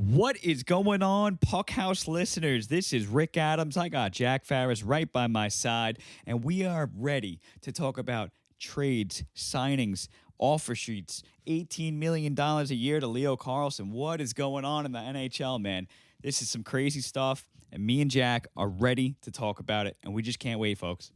What is going on, PuckHouse listeners? This is Rick Adams. I got Jack Farris right by my side, and we are ready to talk about trades, signings, offer sheets, $18 million a year to Leo Carlsson. What is going on in the NHL, man? This is some crazy stuff, and me and Jack are ready to talk about it, and we just can't wait, folks.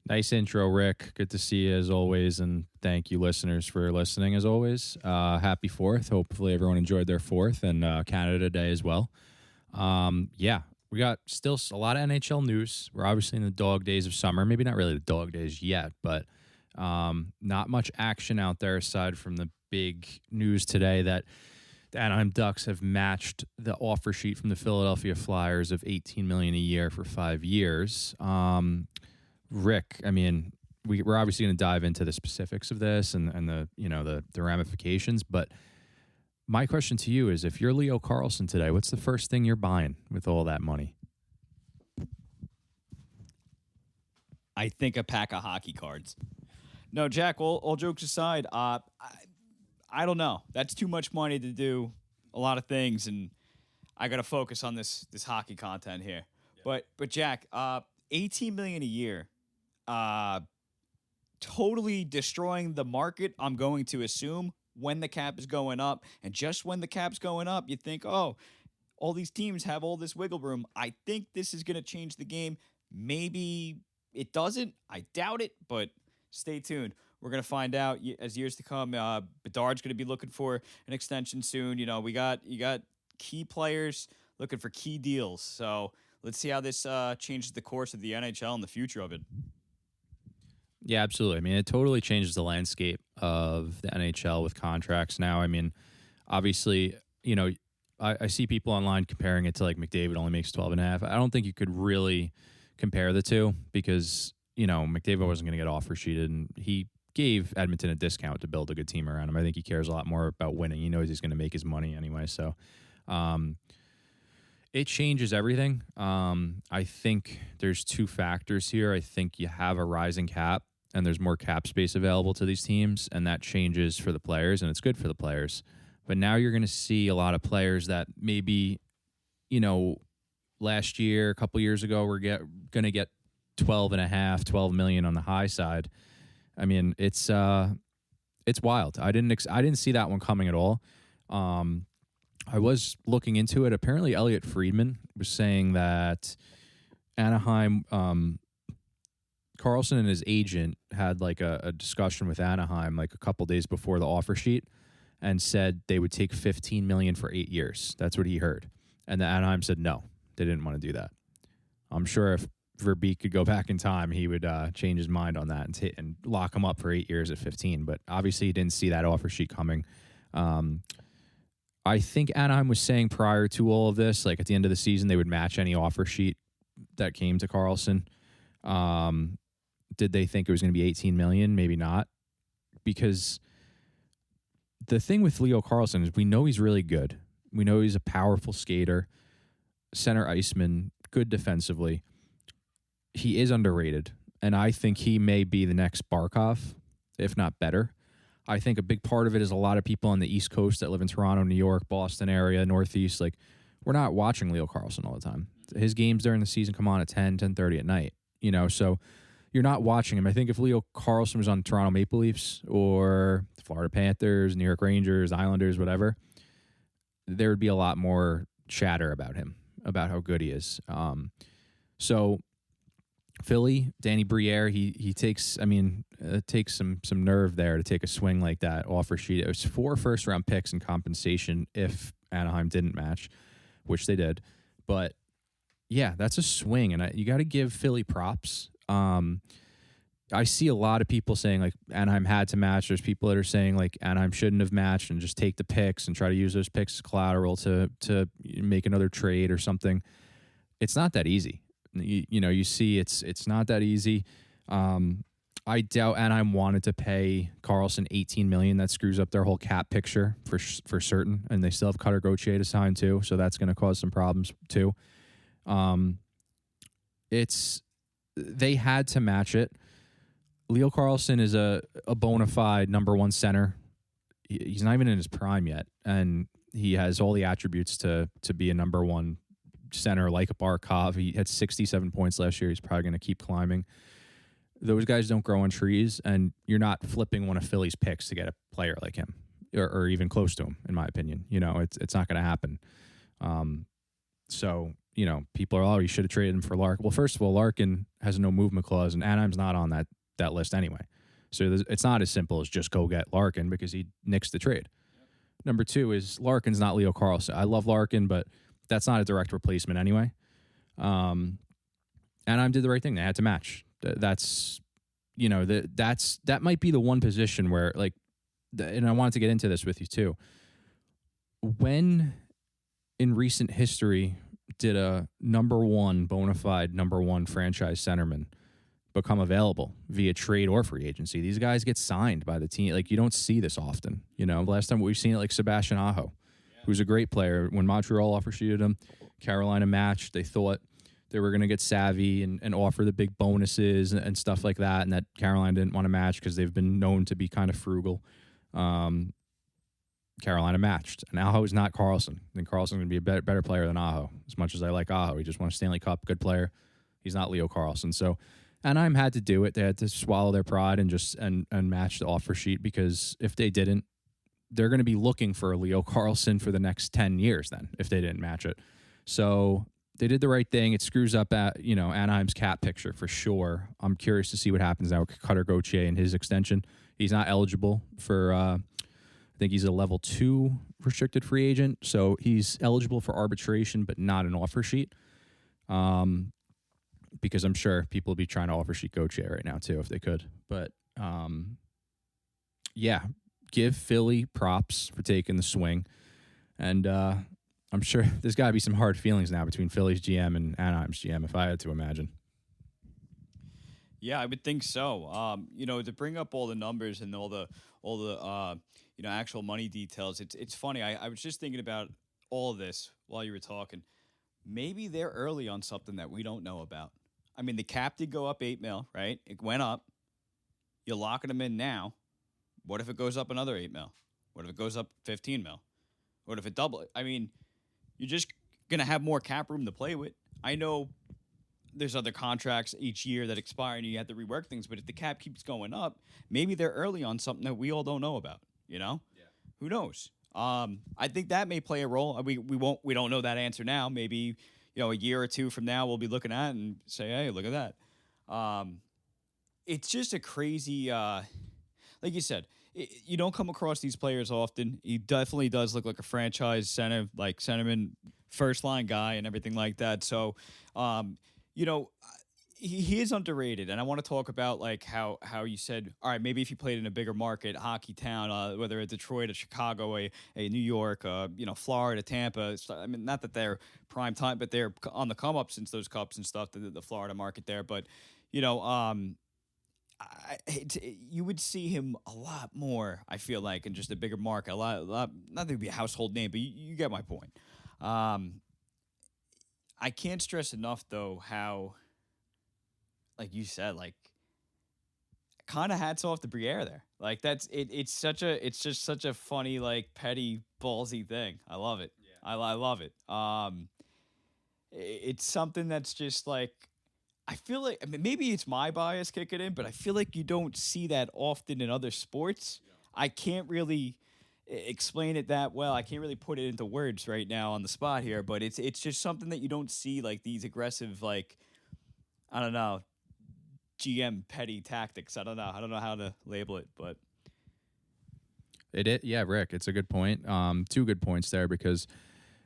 Nice intro, Rick. Good to see you as always, and thank you, listeners, for listening as always. Happy 4th. Hopefully everyone enjoyed their 4th and Canada Day as well. We got still a lot of NHL news. We're obviously in the dog days of summer. Maybe not really the dog days yet, but not much action out there aside from the big news today that the Anaheim Ducks have matched the offer sheet from the Philadelphia Flyers of $18 million a year for 5 years. Rick, I mean, we're obviously going to dive into the specifics of this and the ramifications, but my question to you is, if you're Leo Carlsson today, what's the first thing you're buying with all that money? I think a pack of hockey cards. No, Jack, all jokes aside, I don't know. That's too much money to do a lot of things, and I got to focus on this hockey content here. Yeah. But Jack, $18 million a year, totally destroying the market, I'm going to assume, when the cap is going up. And just when the cap's going up, you think, oh, all these teams have all this wiggle room. I think this is going to change the game. Maybe it doesn't. I doubt it, but stay tuned. We're going to find out as years to come. Bedard's going to be looking for an extension soon. You got key players looking for key deals. So let's see how this changes the course of the NHL and the future of it. Yeah, absolutely. I mean, it totally changes the landscape of the NHL with contracts now. I mean, obviously, I see people online comparing it to like McDavid only makes 12 and a half. I don't think you could really compare the two because, McDavid wasn't going to get offer sheeted, and he gave Edmonton a discount to build a good team around him. I think he cares a lot more about winning. He knows he's going to make his money anyway. So it changes everything. I think there's two factors here. I think you have a rising cap, and there's more cap space available to these teams, and that changes for the players, and it's good for the players. But now you're going to see a lot of players that maybe, last year, a couple years ago, were going to get 12 million on the high side. I mean, it's wild. I didn't see that one coming at all. I was looking into it. Apparently, Elliot Friedman was saying that Anaheim, Carlsson and his agent had like a discussion with Anaheim like a couple days before the offer sheet, and said they would take $15 million for 8 years. That's what he heard, and the Anaheim said no, they didn't want to do that. I'm sure if Verbeek could go back in time, he would change his mind on that and lock him up for 8 years at 15. But obviously, he didn't see that offer sheet coming. I think Anaheim was saying prior to all of this, like at the end of the season, they would match any offer sheet that came to Carlsson. Did they think it was going to be $18 million? Maybe not. Because the thing with Leo Carlsson is we know he's really good. We know he's a powerful skater, center iceman, good defensively. He is underrated, and I think he may be the next Barkov, if not better. I think a big part of it is a lot of people on the East Coast that live in Toronto, New York, Boston area, Northeast. Like, we're not watching Leo Carlsson all the time. His games during the season come on at 10:30 at night, so you're not watching him. I think if Leo Carlsson was on Toronto Maple Leafs or the Florida Panthers, New York Rangers, Islanders, whatever, there would be a lot more chatter about him, about how good he is. So Philly, Danny Briere, he takes, it takes some nerve there to take a swing like that offer sheet. It was 4 first-round picks in compensation if Anaheim didn't match, which they did. But, yeah, that's a swing, and you got to give Philly props. I see a lot of people saying, like, Anaheim had to match. There's people that are saying, like, Anaheim shouldn't have matched and just take the picks and try to use those picks as collateral to make another trade or something. It's not that easy. You see it's not that easy. I doubt Anaheim wanted to pay Carlsson $18 million. That screws up their whole cap picture for certain, and they still have Cutter Gauthier to sign too, so that's going to cause some problems too. They had to match it. Leo Carlsson is a bona fide number one center. He's not even in his prime yet, and He has all the attributes to be a number one center like a Barkov. He had 67 points last year. He's probably going to keep climbing. Those guys don't grow on trees, and you're not flipping one of Philly's picks to get a player like him or even close to him, in my opinion. It's not going to happen. So, people are, you should have traded him for Larkin. Well, first of all, Larkin has no movement clause, and Anaheim's not on that list anyway. So it's not as simple as just go get Larkin because he nixed the trade. Number two is Larkin's not Leo Carlsson. I love Larkin, but that's not a direct replacement anyway. Anaheim did the right thing. They had to match. That might be the one position where, like, and I wanted to get into this with you too. When in recent history did a bona fide number one franchise centerman become available via trade or free agency? These guys get signed by the team. Like, you don't see this often. Last time we've seen it, like Sebastian Aho, who's a great player. When Montreal offer sheeted him, Carolina matched. They thought they were going to get savvy and offer the big bonuses and stuff like that, and that Carolina didn't want to match because they've been known to be kind of frugal. Carolina matched, and Aho is not Carlsson. I think Carlsson's going to be a better player than Aho. As much as I like Aho, he just won a Stanley Cup, good player. He's not Leo Carlsson. So Anaheim had to do it. They had to swallow their pride and just and match the offer sheet, because if they didn't, they're going to be looking for a Leo Carlsson for the next 10 years then, if they didn't match it. So they did the right thing. It screws up Anaheim's cap picture for sure. I'm curious to see what happens now with Cutter Gauthier and his extension. He's not eligible for, I think he's a level 2 restricted free agent. So he's eligible for arbitration, but not an offer sheet. Because I'm sure people will be trying to offer sheet Gauthier right now too, if they could. But give Philly props for taking the swing. And I'm sure there's got to be some hard feelings now between Philly's GM and Anaheim's GM, if I had to imagine. Yeah, I would think so. To bring up all the numbers and all the actual money details, it's funny. I was just thinking about all of this while you were talking. Maybe they're early on something that we don't know about. I mean, the cap did go up $8 million, right? It went up. You're locking them in now. What if it goes up another $8 million? What if it goes up $15 million? What if it doubles? I mean, you're just going to have more cap room to play with. I know there's other contracts each year that expire and you have to rework things, but if the cap keeps going up, maybe they're early on something that we all don't know about, Yeah. Who knows? I think that may play a role. We don't know that answer now. Maybe, a year or two from now, we'll be looking at it and say, hey, look at that. It's just a crazy, like you said, you don't come across these players often. He definitely does look like a franchise center, like centerman, first line guy and everything like that. So, he is underrated. And I want to talk about like how you said, all right, maybe if you played in a bigger market, hockey town, whether it's Detroit or Chicago, a New York, Florida, Tampa. I mean, not that they're prime time, but they're on the come up since those cups and stuff, the Florida market there. But, you would see him a lot more, I feel like, in just a bigger market. A lot, not to be a household name, but you get my point. I can't stress enough, though, how, like you said, like, kind of hats off to Briere there. Like, that's it. It's just such a funny, like, petty, ballsy thing. I love it. Yeah. I love it. It's something that's just like, I feel like, I mean, maybe it's my bias kicking in, but I feel like you don't see that often in other sports. Yeah. I can't really explain it that well. I can't really put it into words right now on the spot here, but it's just something that you don't see, like these aggressive, like, I don't know, GM petty tactics. I don't know how to label it, but yeah, Rick, it's a good point. Two good points there, because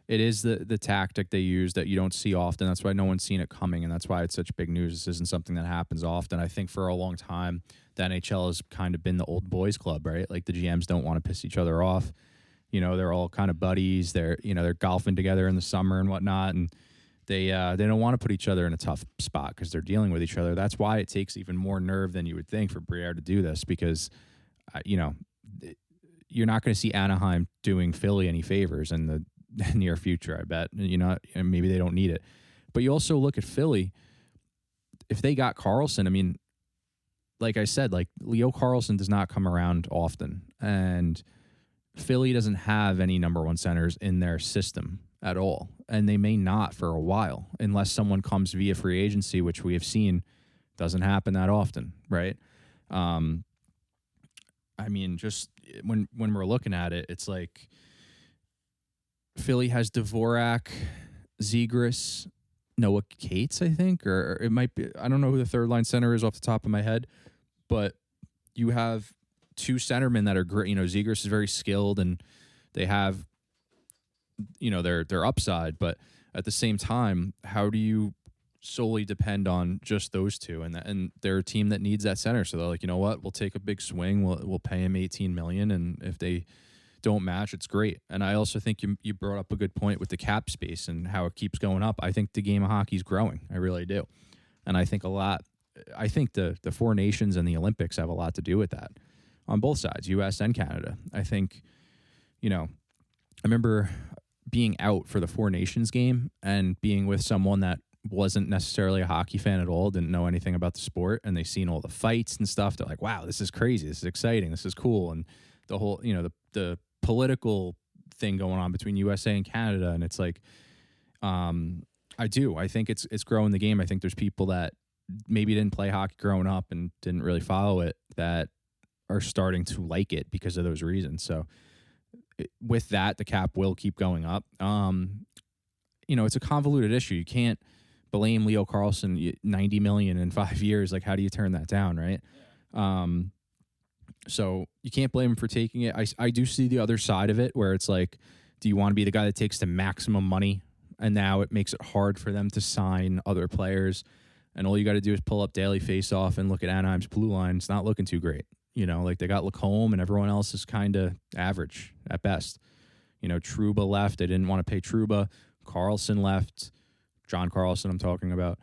it is the tactic they use that you don't see often. That's why no one's seen it coming, and that's why it's such big news. This isn't something that happens often. I think for a long time, the NHL has kind of been the old boys club, right? Like, the GMs don't want to piss each other off. They're all kind of buddies. They're golfing together in the summer and whatnot, and they don't want to put each other in a tough spot because they're dealing with each other. That's why it takes even more nerve than you would think for Briere to do this, because, you're not going to see Anaheim doing Philly any favors in the near future, I bet. And maybe they don't need it. But you also look at Philly. If they got Carlsson, I mean, like I said, like, Leo Carlsson does not come around often. And Philly doesn't have any number one centers in their system at all, and they may not for a while unless someone comes via free agency, which we have seen doesn't happen that often, right? I mean, just when we're looking at it, it's like Philly has Dvorak, Zegras, Noah Cates, I think, or it might be, I don't know who the third line center is off the top of my head, but you have two centermen that are great. You know, Zegras is very skilled and they have, you know, their upside, but at the same time, how do you solely depend on just those two? And they're a team that needs that center, so they're like, you know what, we'll take a big swing, we'll pay him $18 million, and if they don't match, it's great. And I also think you brought up a good point with the cap space and how it keeps going up. I think the game of hockey is growing. I really do. And I think the Four Nations and the Olympics have a lot to do with that on both sides, U.S. and Canada. I think, you know, I remember being out for the Four Nations game and being with someone that wasn't necessarily a hockey fan at all, didn't know anything about the sport, and they seen all the fights and stuff. They're like, wow, this is crazy. This is exciting. This is cool. And the whole, you know, the political thing going on between USA and Canada. And it's like, I think it's growing the game. I think there's people that maybe didn't play hockey growing up and didn't really follow it that are starting to like it because of those reasons. So with that, the cap will keep going up. You know, it's a convoluted issue. You can't blame Leo Carlsson $90 million in 5 years. Like, how do you turn that down, right? Yeah. So you can't blame him for taking it. I do see the other side of it where it's like, do you want to be the guy that takes the maximum money? And now it makes it hard for them to sign other players. And all you got to do is pull up Daily Faceoff and look at Anaheim's blue line. It's not looking too great. You know, like they got Lacombe and everyone else is kind of average at best. You know, Trouba left. They didn't want to pay Trouba. Carlson left. John Carlson, I'm talking about.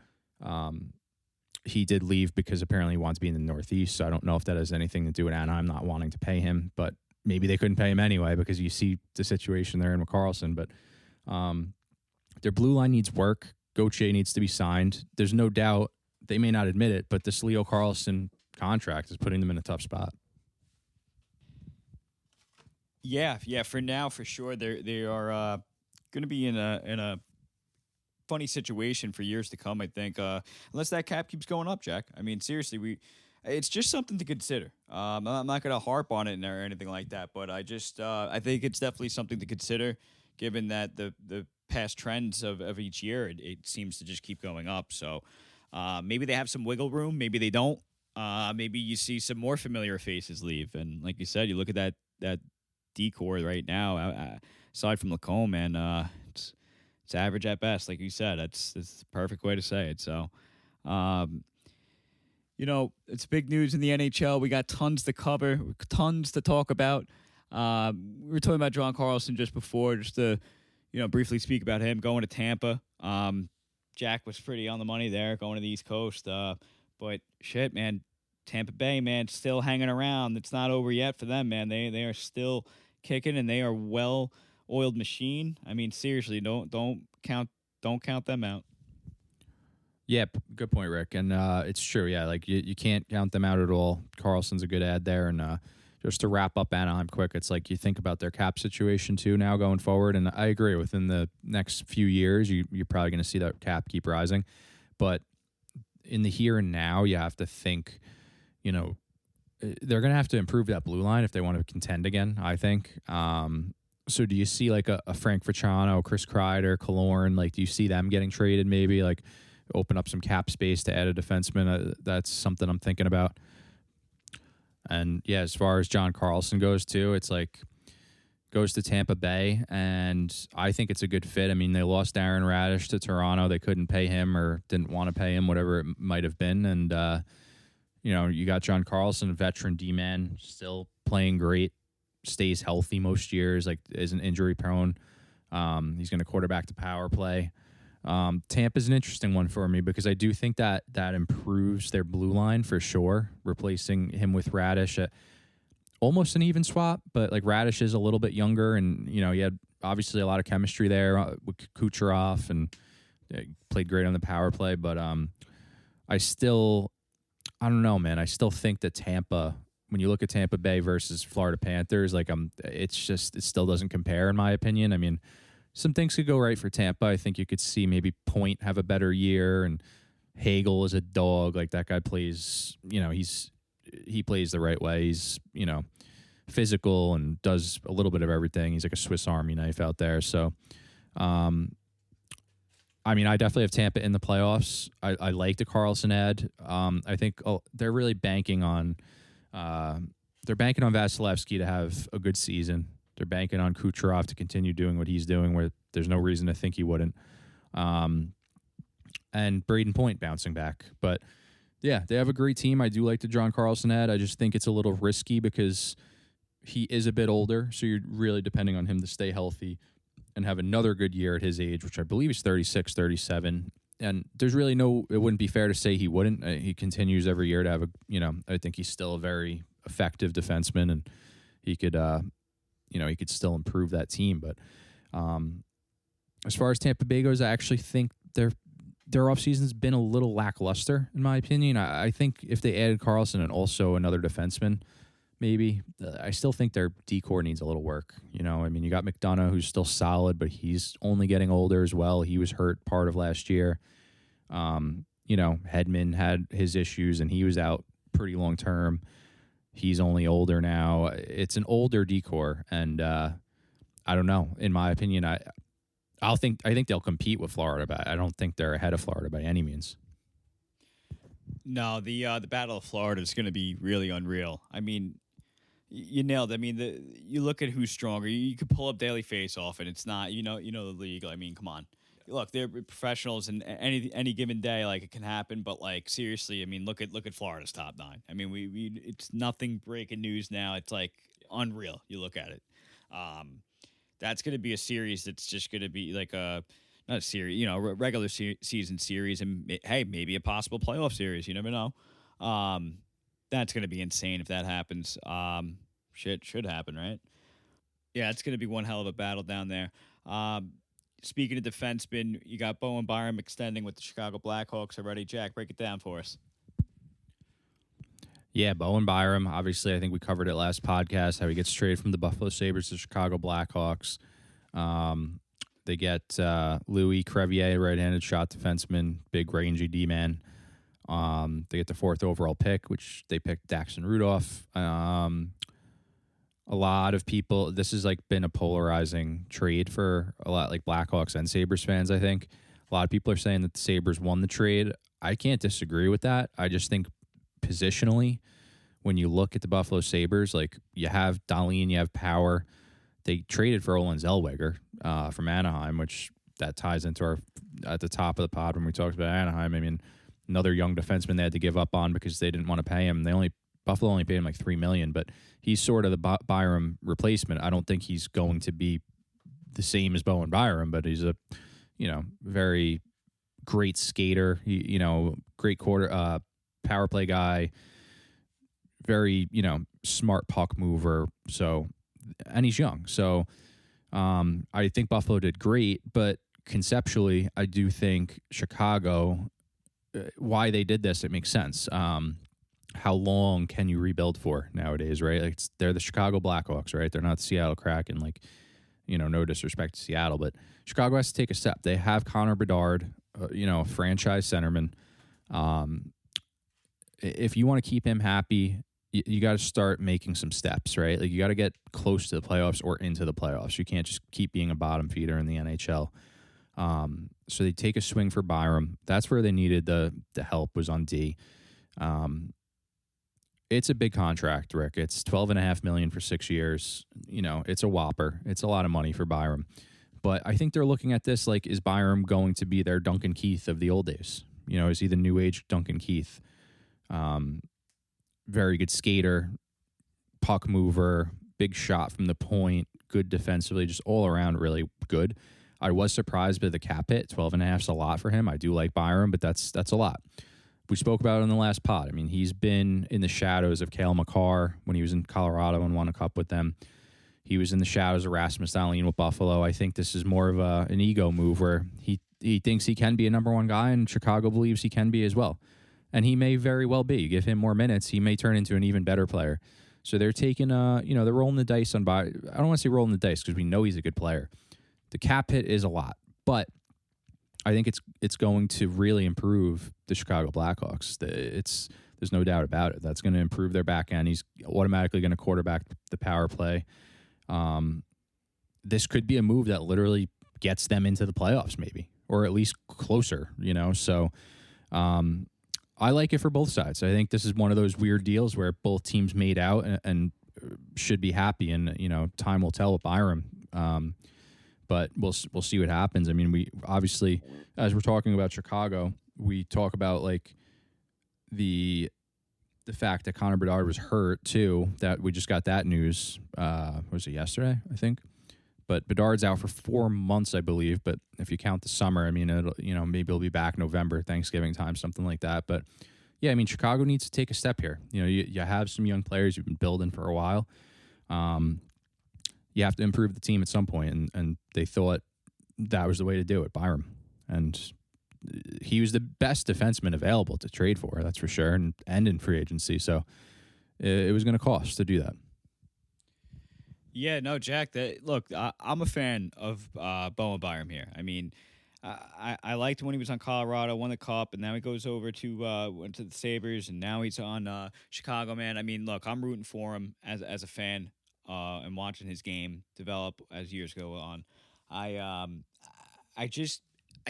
He did leave because apparently he wants to be in the Northeast. So I don't know if that has anything to do with Anaheim not wanting to pay him, but maybe they couldn't pay him anyway because you see the situation there in with Carlson. But their blue line needs work. Gauthier needs to be signed. There's no doubt, they may not admit it, but this Leo Carlsson contract is putting them in a tough spot. Yeah. For now, for sure, they are going to be in a funny situation for years to come. I think, unless that cap keeps going up, Jack. I mean, seriously, it's just something to consider. I'm not going to harp on it or anything like that, but I think it's definitely something to consider, given that the past trends of each year, it seems to just keep going up. So maybe they have some wiggle room, maybe they don't. Maybe you see some more familiar faces leave, and like you said, you look at that decor right now. Aside from Lacombe, man, it's average at best, like you said. That's the perfect way to say it. So, you know, it's big news in the NHL. We got tons to cover, tons to talk about. We were talking about John Carlson just before, just to, you know, briefly speak about him going to Tampa. Jack was pretty on the money there, going to the East Coast. But shit, man, Tampa Bay, man, still hanging around. It's not over yet for them, man. They are still kicking, and they are well-oiled machine. I mean, seriously, don't count them out. Yeah, good point, Rick. And it's true. Yeah, like you can't count them out at all. Carlson's a good ad there, and just to wrap up Anaheim quick, it's like you think about their cap situation too now going forward, and I agree. Within the next few years, you're probably going to see that cap keep rising, but in the here and now, you have to think, you know, they're going to have to improve that blue line if they want to contend again, I think. So do you see like a Frank Vatrano, Chris Kreider, Killorn, like do you see them getting traded maybe, like open up some cap space to add a defenseman? That's something I'm thinking about. And yeah, as far as John Carlson goes too, it's like goes to Tampa Bay, and I think it's a good fit. I mean, they lost Aaron Radish to Toronto. They couldn't pay him or didn't want to pay him, whatever it might have been. And, you know, you got John Carlson, veteran D-man, still playing great, stays healthy most years, like isn't injury prone. He's going to quarterback the power play. Tampa's an interesting one for me because I do think that improves their blue line for sure, replacing him with Radish at almost an even swap, but like Radish is a little bit younger, and you know, he had obviously a lot of chemistry there with Kucherov, and played great on the power play. But I don't know, man. I still think that Tampa when you look at Tampa Bay versus Florida Panthers, like it still doesn't compare in my opinion. I mean, some things could go right for Tampa. I think you could see maybe Point have a better year, and Hagel is a dog. Like that guy plays, he plays the right way. He's, physical and does a little bit of everything. He's like a Swiss Army knife out there. So, I mean, I definitely have Tampa in the playoffs. I like the Carlson ad. I think they're really banking on Vasilevsky to have a good season. They're banking on Kucherov to continue doing what he's doing, where there's no reason to think he wouldn't. And Braden Point bouncing back. But yeah, they have a great team. I do like the John Carlson ad. I just think it's a little risky because he is a bit older, so you're really depending on him to stay healthy and have another good year at his age, which I believe is 36, 37. And there's really it wouldn't be fair to say he wouldn't. He continues every year to have I think he's still a very effective defenseman, and he could, he could still improve that team. But as far as Tampa Bay goes, I actually think their offseason's been a little lackluster, in my opinion. I think if they added Carlson and also another defenseman, maybe, I still think their D-core needs a little work. I mean, you got McDonough, who's still solid, but he's only getting older as well. He was hurt part of last year. Hedman had his issues, and he was out pretty long term. He's only older now. It's an older D-core, and I don't know. In my opinion, I think they'll compete with Florida, but I don't think they're ahead of Florida by any means. No, the Battle of Florida is going to be really unreal. I mean, you nailed it. I mean, you look at who's stronger. You could pull up Daily Face-Off, and it's not, the league. I mean, come on. Look, they're professionals, and any given day, like, it can happen. But, like, seriously, I mean, look at Florida's top nine. I mean, we it's nothing breaking news now. It's like unreal. You look at it. That's going to be a series that's just going to be like not a series, regular season series, and hey, maybe a possible playoff series. You never know. That's going to be insane if that happens. Shit should happen, right? Yeah, it's going to be one hell of a battle down there. Speaking of defensemen, you got Bowen Byram extending with the Chicago Blackhawks already. Jack, break it down for us. Yeah, Bowen Byram. Obviously, I think we covered it last podcast, how he gets traded from the Buffalo Sabres to Chicago Blackhawks. They get Louis Crevier, right-handed shot defenseman, big rangy D-man. They get the 4th overall pick, which they picked Daxton Rudolph. A lot of people, this has like been a polarizing trade for a lot, like Blackhawks and Sabres fans, I think. A lot of people are saying that the Sabres won the trade. I can't disagree with that. I just think positionally, when you look at the Buffalo Sabres, like you have Dahlin, you have Power. They traded for Olen Zellweger from Anaheim, which that ties into our at the top of the pod when we talked about Anaheim. I mean, another young defenseman they had to give up on because they didn't want to pay him. Buffalo only paid him like $3 million, but he's sort of the Byram replacement. I don't think he's going to be the same as Bowen Byram, but he's a very great skater. He, great power play guy. Very smart puck mover. So, and he's young. So, I think Buffalo did great, but conceptually, I do think Chicago. Why they did this, it makes sense. How long can you rebuild for nowadays, right? Like they're the Chicago Blackhawks, right? They're not the Seattle Kraken. Like, no disrespect to Seattle, but Chicago has to take a step. They have Connor Bedard, a franchise centerman. If you want to keep him happy, you got to start making some steps, right? Like you got to get close to the playoffs or into the playoffs. You can't just keep being a bottom feeder in the NHL. So they take a swing for Byram. That's where they needed the help, was on D. It's a big contract, Rick. It's $12.5 million for 6 years. It's a whopper. It's a lot of money for Byram. But I think they're looking at this like, is Byram going to be their Duncan Keith of the old days? Is he the new age Duncan Keith? Very good skater, puck mover, big shot from the point, good defensively, just all around really good. I was surprised by the cap hit. 12.5 is a lot for him. I do like Byram, but that's a lot. We spoke about it in the last pod. I mean, he's been in the shadows of Cale Makar when he was in Colorado and won a cup with them. He was in the shadows of Rasmus Dahlin with Buffalo. I think this is more of an ego move where he thinks he can be a number one guy, and Chicago believes he can be as well. and he may very well be. Give him more minutes, he may turn into an even better player. So they're taking, they're rolling the dice on I don't want to say rolling the dice because we know he's a good player. The cap hit is a lot, but I think it's going to really improve the Chicago Blackhawks. There's no doubt about it. That's going to improve their back end. He's automatically going to quarterback the power play. This could be a move that literally gets them into the playoffs, maybe, or at least closer. So I like it for both sides. I think this is one of those weird deals where both teams made out and should be happy, and time will tell with Byram. But we'll see what happens. I mean, we obviously, as we're talking about Chicago, we talk about like the fact that Connor Bedard was hurt too. That we just got that news. Was it yesterday? I think. But Bedard's out for 4 months, I believe. But if you count the summer, I mean, maybe he'll be back November, Thanksgiving time, something like that. But yeah, I mean, Chicago needs to take a step here. You have some young players you've been building for a while. You have to improve the team at some point, and they thought that was the way to do it, Byram. And he was the best defenseman available to trade for, that's for sure, and in free agency. So it was going to cost to do that. Yeah, no, Jack. Look, I'm a fan of Bowen Byram here. I mean, I liked when he was on Colorado, won the Cup, and now he goes over to went to the Sabres, and now he's on Chicago. Man, I mean, look, I'm rooting for him as a fan and watching his game develop as years go on. I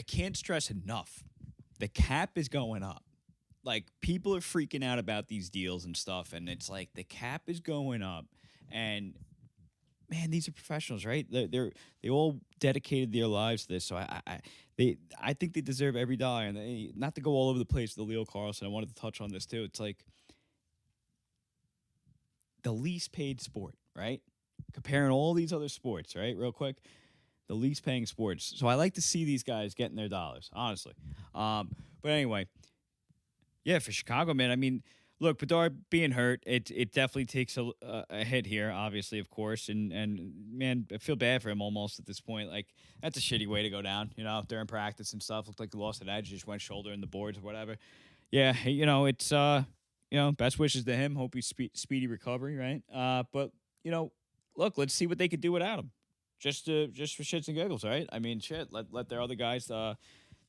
can't stress enough. The cap is going up. Like, people are freaking out about these deals and stuff, and it's like the cap is going up, and man, these are professionals, right? They all dedicated their lives to this, so I think they deserve every dollar. And not to go all over the place with the Leo Carlsson, I wanted to touch on this too. It's like the least paid sport, right? Comparing all these other sports, right? Real quick, the least paying sports. So I like to see these guys getting their dollars, honestly. But anyway, yeah, for Chicago, man. I mean, look, Bedard being hurt, it definitely takes a hit here, obviously, of course, and man, I feel bad for him almost at this point. Like, that's a shitty way to go down, during practice and stuff. Looked like he lost an edge, just went shoulder in the boards or whatever. Yeah, it's best wishes to him. Hope he's speedy recovery, right? But look, let's see what they could do without him, just for shits and giggles, right? I mean, shit, let their other guys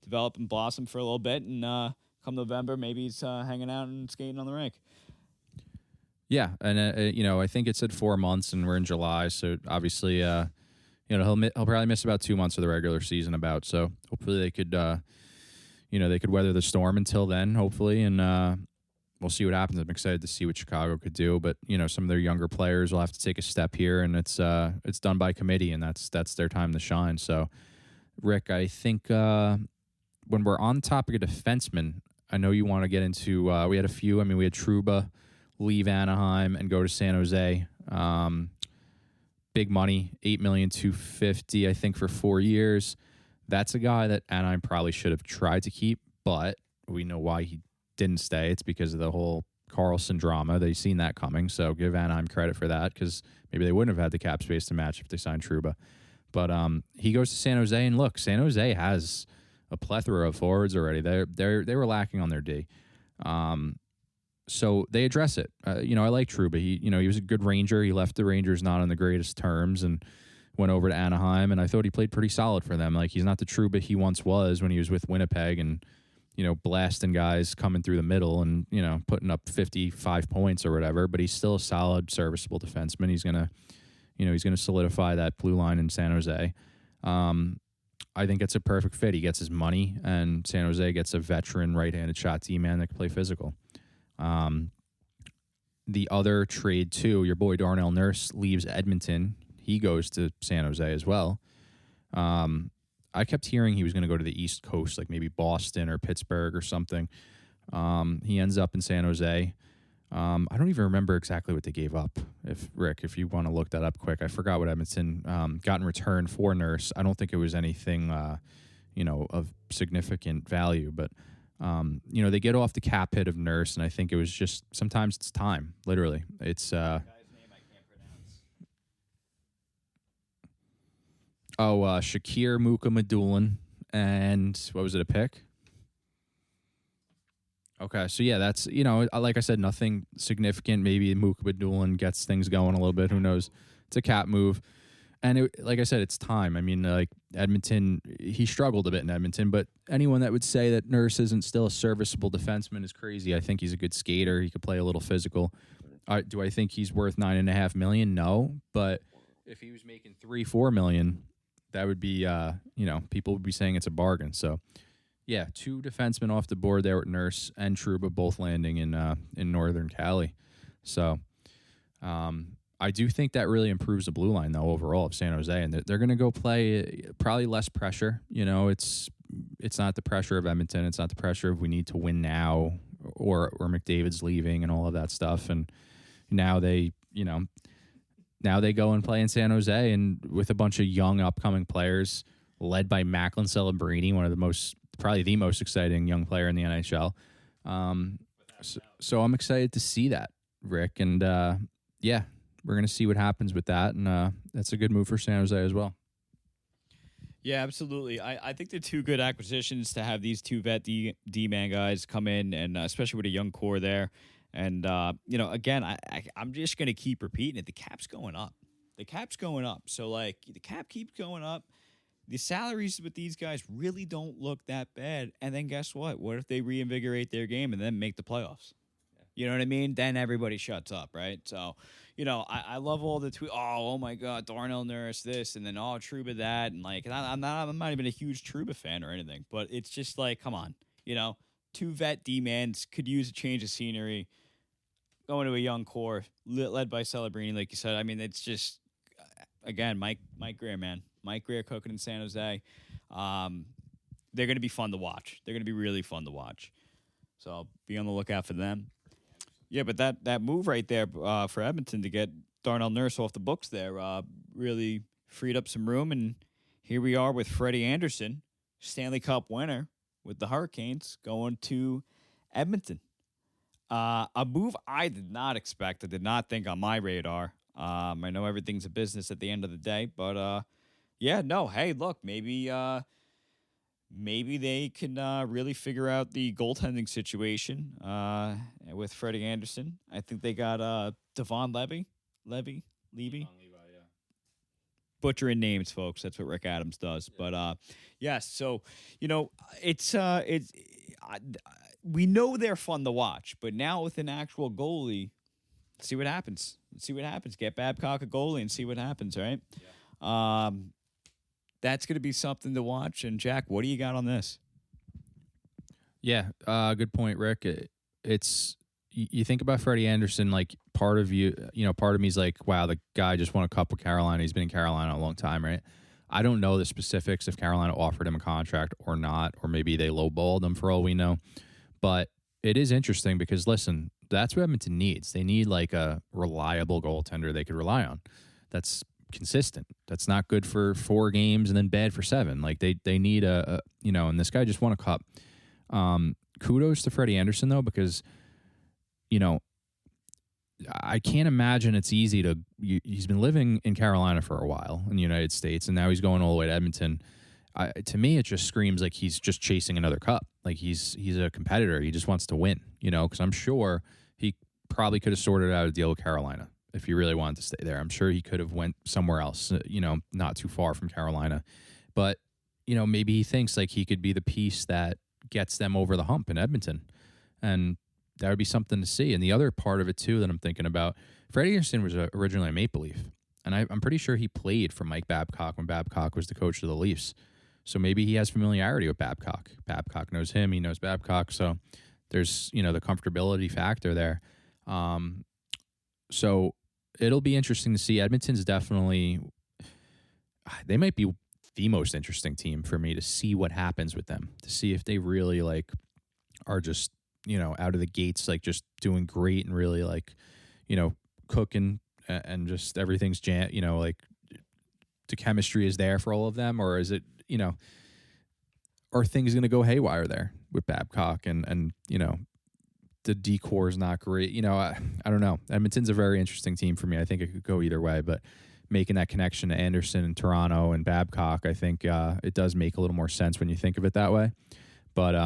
develop and blossom for a little bit, and come November, maybe he's hanging out and skating on the rink. Yeah, and I think it said 4 months, and we're in July, so obviously, he'll probably miss about 2 months of the regular season. So hopefully they could, they could weather the storm until then, hopefully, and we'll see what happens. I'm excited to see what Chicago could do, but some of their younger players will have to take a step here, and it's done by committee, and that's their time to shine. So, Rick, I think when we're on the topic of defensemen, I know you want to get into. We had a few. I mean, we had Trouba leave Anaheim and go to San Jose. Big money, $8,250,000, I think, for 4 years. That's a guy that Anaheim probably should have tried to keep, but we know why he didn't stay. It's because of the whole Carlsson drama. They've seen that coming, so give Anaheim credit for that, because maybe they wouldn't have had the cap space to match if they signed Trouba. But he goes to San Jose, and look, San Jose has a plethora of forwards already. They were lacking on their D. So they address it. I like Trouba. He was a good Ranger. He left the Rangers not on the greatest terms and went over to Anaheim, and I thought he played pretty solid for them. Like, he's not the Trouba he once was when he was with Winnipeg and, blasting guys coming through the middle and, putting up 55 points or whatever, but he's still a solid, serviceable defenseman. He's going to solidify that blue line in San Jose. I think it's a perfect fit. He gets his money, and San Jose gets a veteran right-handed shot D-man that can play physical. The other trade, too, your boy Darnell Nurse leaves Edmonton. He goes to San Jose as well. I kept hearing he was going to go to the East Coast, like maybe Boston or Pittsburgh or something. He ends up in San Jose. I don't even remember exactly what they gave up. If you want to look that up quick, I forgot what Edmonton got in return for Nurse. I don't think it was anything, of significant value, but they get off the cap hit of Nurse, and I think it was just sometimes it's time. Literally, it's guy's name I can't pronounce. Shakir Mukamadulin, and what was it? A pick? Okay, so yeah, that's like I said, nothing significant. Maybe Mukba Doolin gets things going a little bit. Who knows? It's a cap move, and like I said, it's time. I mean, like Edmonton, he struggled a bit in Edmonton, but anyone that would say that Nurse isn't still a serviceable defenseman is crazy. I think he's a good skater. He could play a little physical. Do I think he's worth $9.5 million? No, but if he was making $3-4 million, that would be people would be saying it's a bargain. So. Yeah, 2 defensemen off the board there with Nurse and Trouba both landing in Northern Cali. So I do think that really improves the blue line, though, overall of San Jose. And they're going to go play probably less pressure. It's not the pressure of Edmonton. It's not the pressure of we need to win now or McDavid's leaving and all of that stuff. And now they go and play in San Jose and with a bunch of young upcoming players led by Macklin Celebrini, one of probably the most exciting young player in the NHL. So I'm excited to see that, Rick. And we're going to see what happens with that. And that's a good move for San Jose as well. Yeah, absolutely. I think they're 2 good acquisitions to have these 2 vet D-man guys come in, and especially with a young core there. And, again, I'm just going to keep repeating it. The cap's going up. So, like, the cap keeps going up. The salaries with these guys really don't look that bad. And then guess what? What if they reinvigorate their game and then make the playoffs? You know what I mean? Then everybody shuts up, right? So, I love all the tweets. Oh my God, Darnell Nurse this, and then Trouba that, and like, and I'm not even a huge Trouba fan or anything, but it's just like, come on, 2 vet D-mans could use a change of scenery. Going to a young core led by Celebrini, like you said. I mean, it's just again, Mike Greer, man. Mike Greer cooking in San Jose. They're going to be fun to watch. They're going to be really fun to watch. So be on the lookout for them. Yeah, but that move right there for Edmonton to get Darnell Nurse off the books there really freed up some room. And here we are with Freddie Anderson, Stanley Cup winner with the Hurricanes, going to Edmonton. A move I did not expect. I did not think on my radar. I know everything's a business at the end of the day, but hey, look, maybe they can really figure out the goaltending situation with Freddie Anderson. I think they got Devon Levy. Butchering names, folks. That's what Rick Adams does. Yeah. But yes, so it's we know they're fun to watch, but now with an actual goalie, see what happens. Get Babcock a goalie and see what happens, right? Yeah. That's going to be something to watch. And Jack, what do you got on this? Yeah, good point, Rick. It's you think about Freddie Anderson, like part of me's like, wow, the guy just won a cup with Carolina. He's been in Carolina a long time, right? I don't know the specifics if Carolina offered him a contract or not, or maybe they lowballed him for all we know. But it is interesting because, listen, that's what Edmonton needs. They need like a reliable goaltender they could rely on. That's consistent. That's not good for 4 games and then bad for 7. Like they need and this guy just won a cup. Kudos to Freddie Anderson though, because I can't imagine it's easy to. He's been living in Carolina for a while in the United States, and now he's going all the way to Edmonton. To me, it just screams like he's just chasing another cup. Like he's a competitor. He just wants to win. Because I'm sure he probably could have sorted out a deal with Carolina if he really wanted to stay there. I'm sure he could have went somewhere else. Not too far from Carolina, but maybe he thinks like he could be the piece that gets them over the hump in Edmonton, and that would be something to see. And the other part of it, too, that I'm thinking about, Freddie Anderson was originally a Maple Leaf. And I'm pretty sure he played for Mike Babcock when Babcock was the coach of the Leafs. So maybe he has familiarity with Babcock. Babcock knows him. He knows Babcock. So there's, the comfortability factor there. So it'll be interesting to see. Edmonton's definitely, they might be the most interesting team for me to see what happens with them, to see if they really, are just, out of the gates, just doing great and really cooking and just everything's the chemistry is there for all of them, or is it, are things going to go haywire there with Babcock and the decor is not great. I don't know. Edmonton's a very interesting team for me. I think it could go either way, but making that connection to Anderson and Toronto and Babcock, I think it does make a little more sense when you think of it that way. But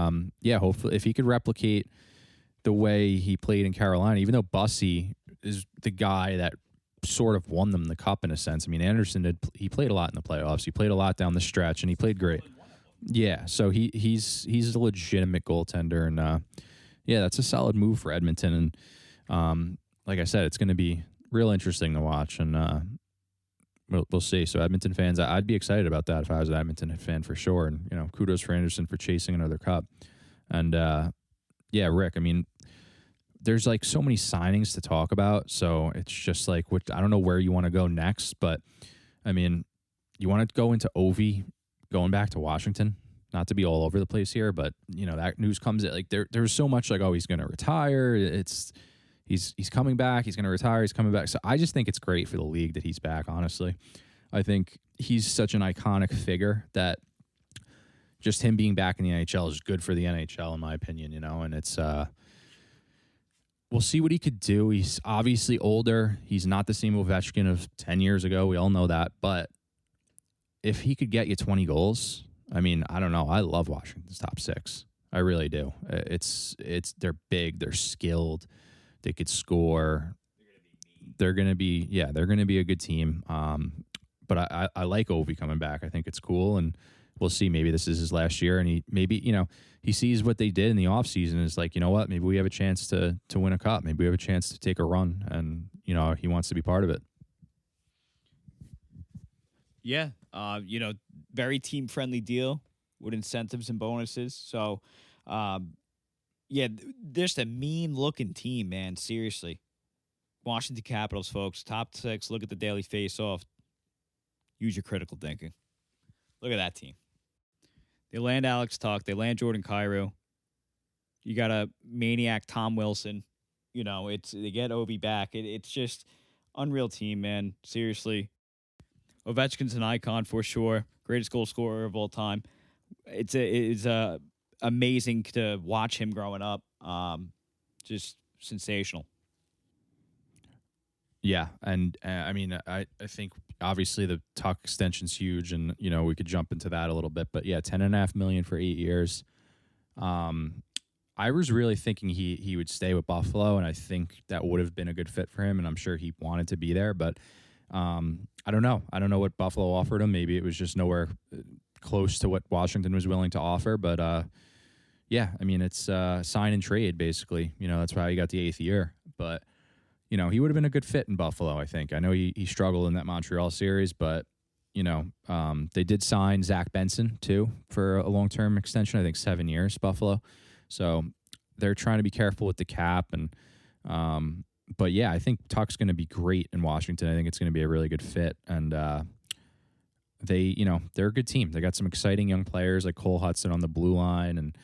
hopefully if he could replicate, the way he played in Carolina, even though Bussy is the guy that sort of won them the cup in a sense. I mean, Anderson he played a lot in the playoffs. He played a lot down the stretch, and he played great. Yeah, so he's a legitimate goaltender, and yeah, that's a solid move for Edmonton. And like I said, it's going to be real interesting to watch, and we'll see. So Edmonton fans, I'd be excited about that if I was an Edmonton fan for sure. And kudos for Anderson for chasing another cup. And yeah, Rick, I mean, there's like so many signings to talk about, so it's just like I don't know where you want to go next, but I mean, you want to go into Ovi going back to Washington. Not to be all over the place here, but that news comes at like there's so much like, oh, he's going to retire. He's coming back. He's going to retire. He's coming back. So I just think it's great for the league that he's back. Honestly, I think he's such an iconic figure that just him being back in the NHL is good for the NHL, in my opinion. And it's we'll see what he could do. He's obviously older. He's not the same Ovechkin of 10 years ago. We all know that. But if he could get you 20 goals, I mean, I don't know. I love Washington's top six. I really do. They're big. They're skilled. They could score. They're going to be a good team. But I like Ovi coming back. I think it's cool, and we'll see. Maybe this is his last year, and he sees what they did in the offseason. Is like, you know what? Maybe we have a chance to win a cup. Maybe we have a chance to take a run, and he wants to be part of it. Yeah, very team-friendly deal with incentives and bonuses. So, yeah, just a mean-looking team, man. Seriously. Washington Capitals, folks. Top six. Look at the daily face-off. Use your critical thinking. Look at that team. They land Alex Tuck. They land Jordan Kyrou. You got a maniac Tom Wilson. They get Ovi back. It's just unreal team, man. Seriously. Ovechkin's an icon for sure. Greatest goal scorer of all time. It's amazing to watch him growing up. Just sensational. Yeah, and I mean, I think obviously the Tuck extension's huge, and we could jump into that a little bit. But yeah, $10.5 million for 8 years. I was really thinking he would stay with Buffalo, and I think that would have been a good fit for him, and I'm sure he wanted to be there, but. I don't know. I don't know what Buffalo offered him. Maybe it was just nowhere close to what Washington was willing to offer. But, yeah, I mean, it's sign and trade, basically. That's why he got the 8th year. But, he would have been a good fit in Buffalo, I think. I know he struggled in that Montreal series, but, they did sign Zach Benson, too, for a long-term extension, I think 7 years, Buffalo. So they're trying to be careful with the cap, and but yeah, I think Tuck's going to be great in Washington. I think it's going to be a really good fit, and they're a good team. They got some exciting young players like Cole Hudson on the blue line, and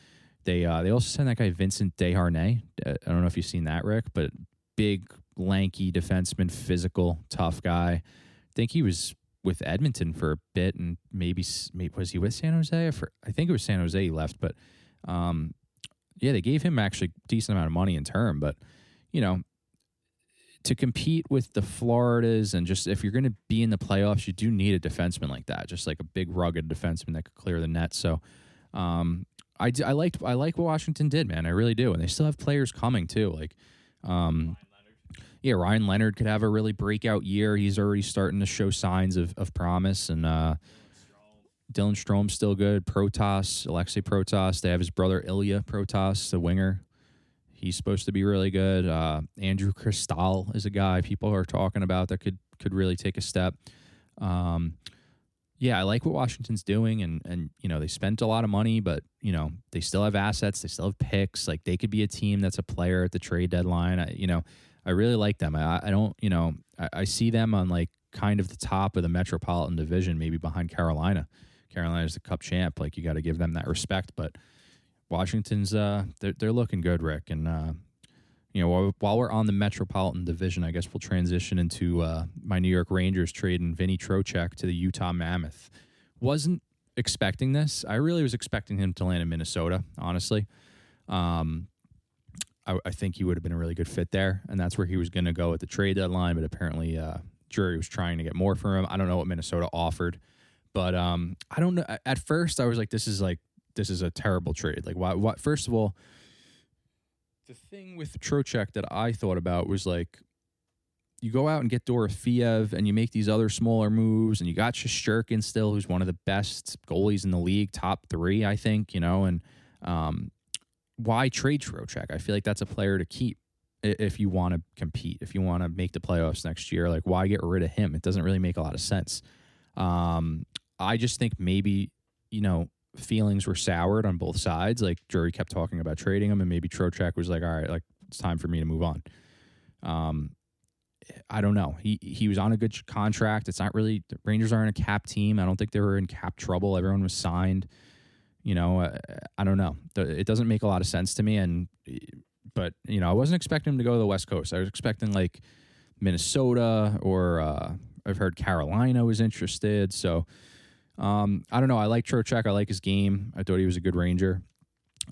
they also sent that guy Vincent Desharnais. I don't know if you've seen that, Rick, but big, lanky defenseman, physical, tough guy. I think he was with Edmonton for a bit, and maybe was he with San Jose? I think it was San Jose he left, but yeah, they gave him actually a decent amount of money in term, but to compete with the Floridas, and just if you're going to be in the playoffs, you do need a defenseman like that, just like a big rugged defenseman that could clear the net. So I like what Washington did, man. I really do, and they still have players coming too. Like, yeah, Ryan Leonard could have a really breakout year. He's already starting to show signs of promise, and Dylan Strome's still good. Alexei Protas. They have his brother Ilya Protas, the winger. He's supposed to be really good. Andrew Cristal is a guy people are talking about that could really take a step. Yeah, I like what Washington's doing, and they spent a lot of money, but they still have assets, they still have picks. Like, they could be a team that's a player at the trade deadline. I really like them. I don't I see them on like kind of the top of the Metropolitan Division, maybe behind Carolina. Carolina's the Cup champ. Like, you got to give them that respect, but. Washington's they're looking good, Rick, and while we're on the Metropolitan Division, I guess we'll transition into my New York Rangers trading Vinny Trocheck to the Utah Mammoth. Wasn't expecting this. I really was expecting him to land in Minnesota, honestly. I think he would have been a really good fit there, and that's where he was going to go at the trade deadline. But apparently, Drury was trying to get more for him. I don't know what Minnesota offered, but I don't know. At first, I was like, this is a terrible trade. Like, why? First of all, The thing with Trocheck that I thought about was like, you go out and get Dorofeev and you make these other smaller moves, and you got Shesterkin still, who's one of the best goalies in the league, top 3, I think, and why trade Trocheck? I feel like that's a player to keep if you want to compete, if you want to make the playoffs next year. Like, why get rid of him? It doesn't really make a lot of sense. I just think maybe, feelings were soured on both sides. Like, Drury kept talking about trading him, and maybe Trocheck was like, all right, like, it's time for me to move on. I don't know. He was on a good contract. It's not really, the Rangers aren't a cap team. I don't think they were in cap trouble. Everyone was signed. I don't know. It doesn't make a lot of sense to me. But I wasn't expecting him to go to the West Coast. I was expecting like Minnesota, or I've heard Carolina was interested. So I don't know. I like Trocheck. I like his game. I thought he was a good Ranger.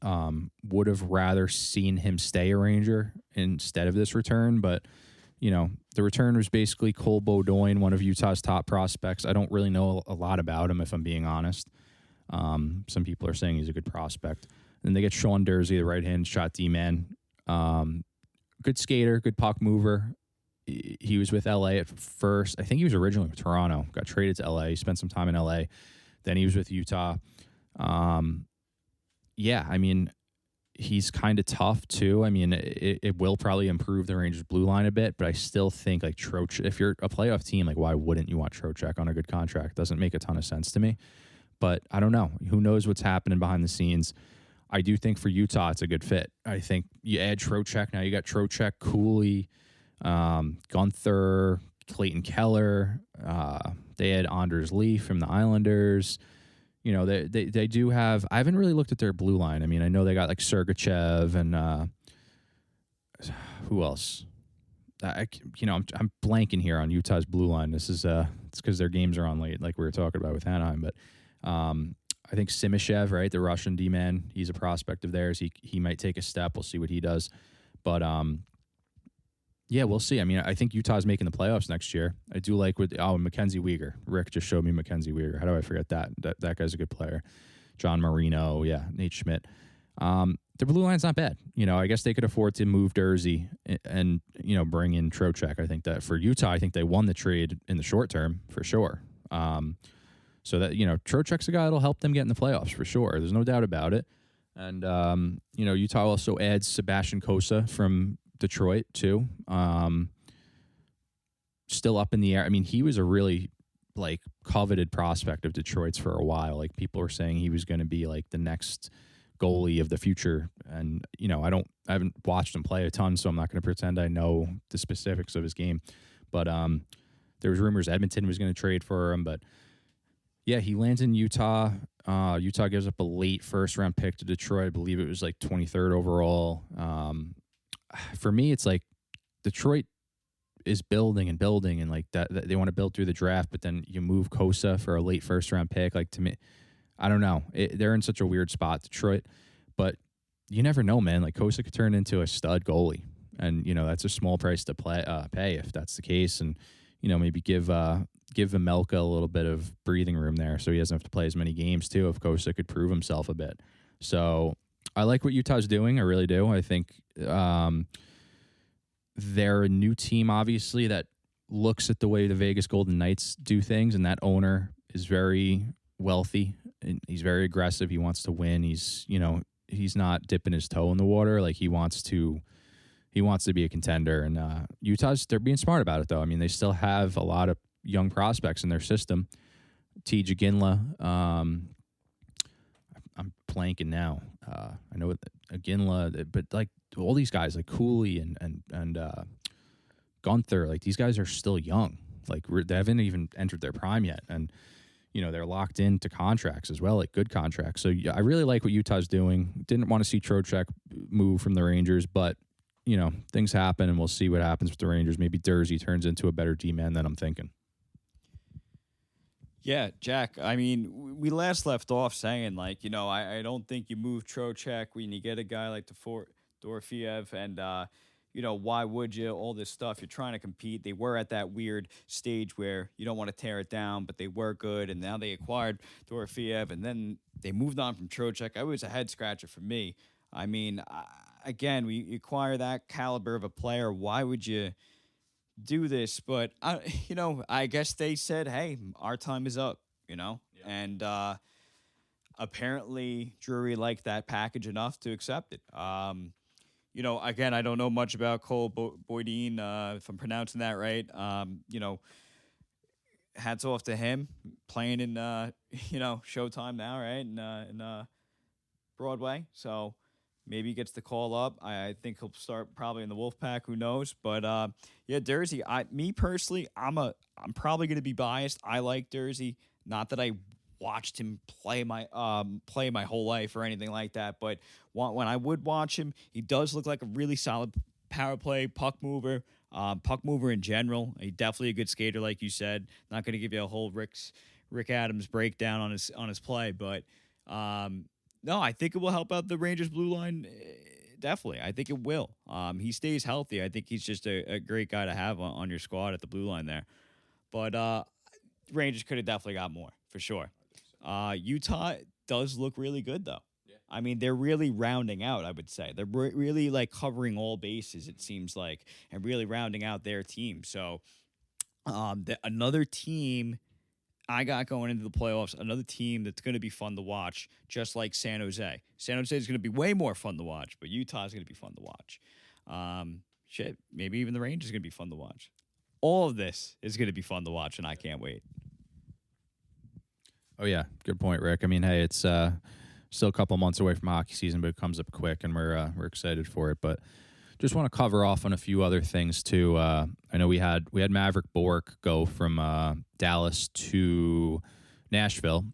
Would have rather seen him stay a Ranger instead of this return, but the return was basically Cole Beaudoin, one of Utah's top prospects. I don't really know a lot about him, if I'm being honest. Some people are saying he's a good prospect. Then they get Sean Dursey, the right-hand shot D-man. Good skater, good puck mover. He was with LA at first. I think he was originally with Toronto. Got traded to LA. He spent some time in LA. Then he was with Utah. Yeah, I mean, he's kind of tough too. I mean, it will probably improve the Rangers' blue line a bit, but I still think like Trocheck, if you're a playoff team, like why wouldn't you want Trocheck on a good contract? Doesn't make a ton of sense to me. But I don't know. Who knows what's happening behind the scenes? I do think for Utah it's a good fit. I think you add Trocheck. Now you got Trocheck, Cooley, Gunther, Clayton Keller. They had Anders Lee from the Islanders. They do have. I haven't really looked at their blue line. I mean, I know they got like Sergachev and who else? I'm blanking here on Utah's blue line. This is it's because their games are on late, like we were talking about with Anaheim. But I think Simishev, right, the Russian D-man, he's a prospect of theirs. He might take a step. We'll see what he does. But yeah, we'll see. I mean, I think Utah's making the playoffs next year. I do like Mackenzie Weegar. Rick just showed me Mackenzie Weegar. How do I forget that? That guy's a good player. John Marino, yeah, Nate Schmidt. The blue line's not bad. I guess they could afford to move Dursey and bring in Trocheck. I think that for Utah, I think they won the trade in the short term for sure. So that Trocheck's a guy that'll help them get in the playoffs for sure. There's no doubt about it. And Utah also adds Sebastian Cossa from Detroit too. Still up in the air. I mean, he was a really like coveted prospect of Detroit's for a while. Like people were saying he was going to be like the next goalie of the future. And I haven't watched him play a ton, so I'm not going to pretend I know the specifics of his game. But there was rumors Edmonton was going to trade for him, but yeah, he lands in Utah. Utah gives up a late first-round pick to Detroit. I believe it was like 23rd overall. For me, it's like Detroit is building and like that they want to build through the draft, but then you move Cossa for a late first-round pick. Like to me, I don't know. They're in such a weird spot, Detroit. But you never know, man. Like Cossa could turn into a stud goalie, and that's a small price to pay if that's the case. And maybe give Vemelka a little bit of breathing room there so he doesn't have to play as many games too if Cossa could prove himself a bit. So I like what Utah's doing. I really do. I think they're a new team, obviously, that looks at the way the Vegas Golden Knights do things, and that owner is very wealthy and he's very aggressive. He wants to win. He's not dipping his toe in the water. Like he wants to be a contender. And they're being smart about it though. I mean, they still have a lot of young prospects in their system. T. Ginla, I'm blanking now. I know Ginla, but like all these guys like Cooley and Gunther, like these guys are still young. Like they haven't even entered their prime yet, and they're locked into contracts as well, like good contracts. So I really like what Utah's doing. Didn't want to see Trocheck move from the Rangers, but things happen, and we'll see what happens with the Rangers. Maybe Dursey turns into a better D-man than I'm thinking. Yeah, Jack, I mean, we last left off saying, like, I don't think you move Trocheck when you get a guy like Dorofeev, and, why would you? All this stuff. You're trying to compete. They were at that weird stage where you don't want to tear it down, but they were good, and now they acquired Dorofeev, and then they moved on from Trocheck. It was a head-scratcher for me. I mean, again, we acquire that caliber of a player. Why would you do this? But I guess they said, "Hey, our time is up." And apparently Drury liked that package enough to accept it. Again, I don't know much about Cole Boydeen, if I'm pronouncing that right. Hats off to him playing in Showtime now, right? In Broadway. So maybe he gets the call up. I think he'll start probably in the Wolfpack. Who knows? But yeah, Dersey. Me personally, I'm probably going to be biased. I like Dersey. Not that I watched him play my whole life or anything like that, but when I would watch him, he does look like a really solid power play puck mover. Puck mover in general. He's definitely a good skater, like you said. Not going to give you a whole Rick Adams breakdown on his play, but no, I think it will help out the Rangers blue line. Definitely, I think it will. He stays healthy. I think he's just a great guy to have on your squad at the blue line there. But Rangers could have definitely got more for sure. Utah does look really good though. I mean, they're really rounding out, I would say. They're really like covering all bases, it seems like, and really rounding out their team. So another team I got going into the playoffs, another team that's going to be fun to watch, just like San Jose. San Jose is going to be way more fun to watch, but Utah is going to be fun to watch. Maybe even the Rangers is going to be fun to watch. All of this is going to be fun to watch, and I can't wait. Oh, yeah. Good point, Rick. I mean, hey, it's still a couple months away from hockey season, but it comes up quick, and we're excited for it. But just want to cover off on a few other things too. I know we had Maverick Bourque go from Dallas to Nashville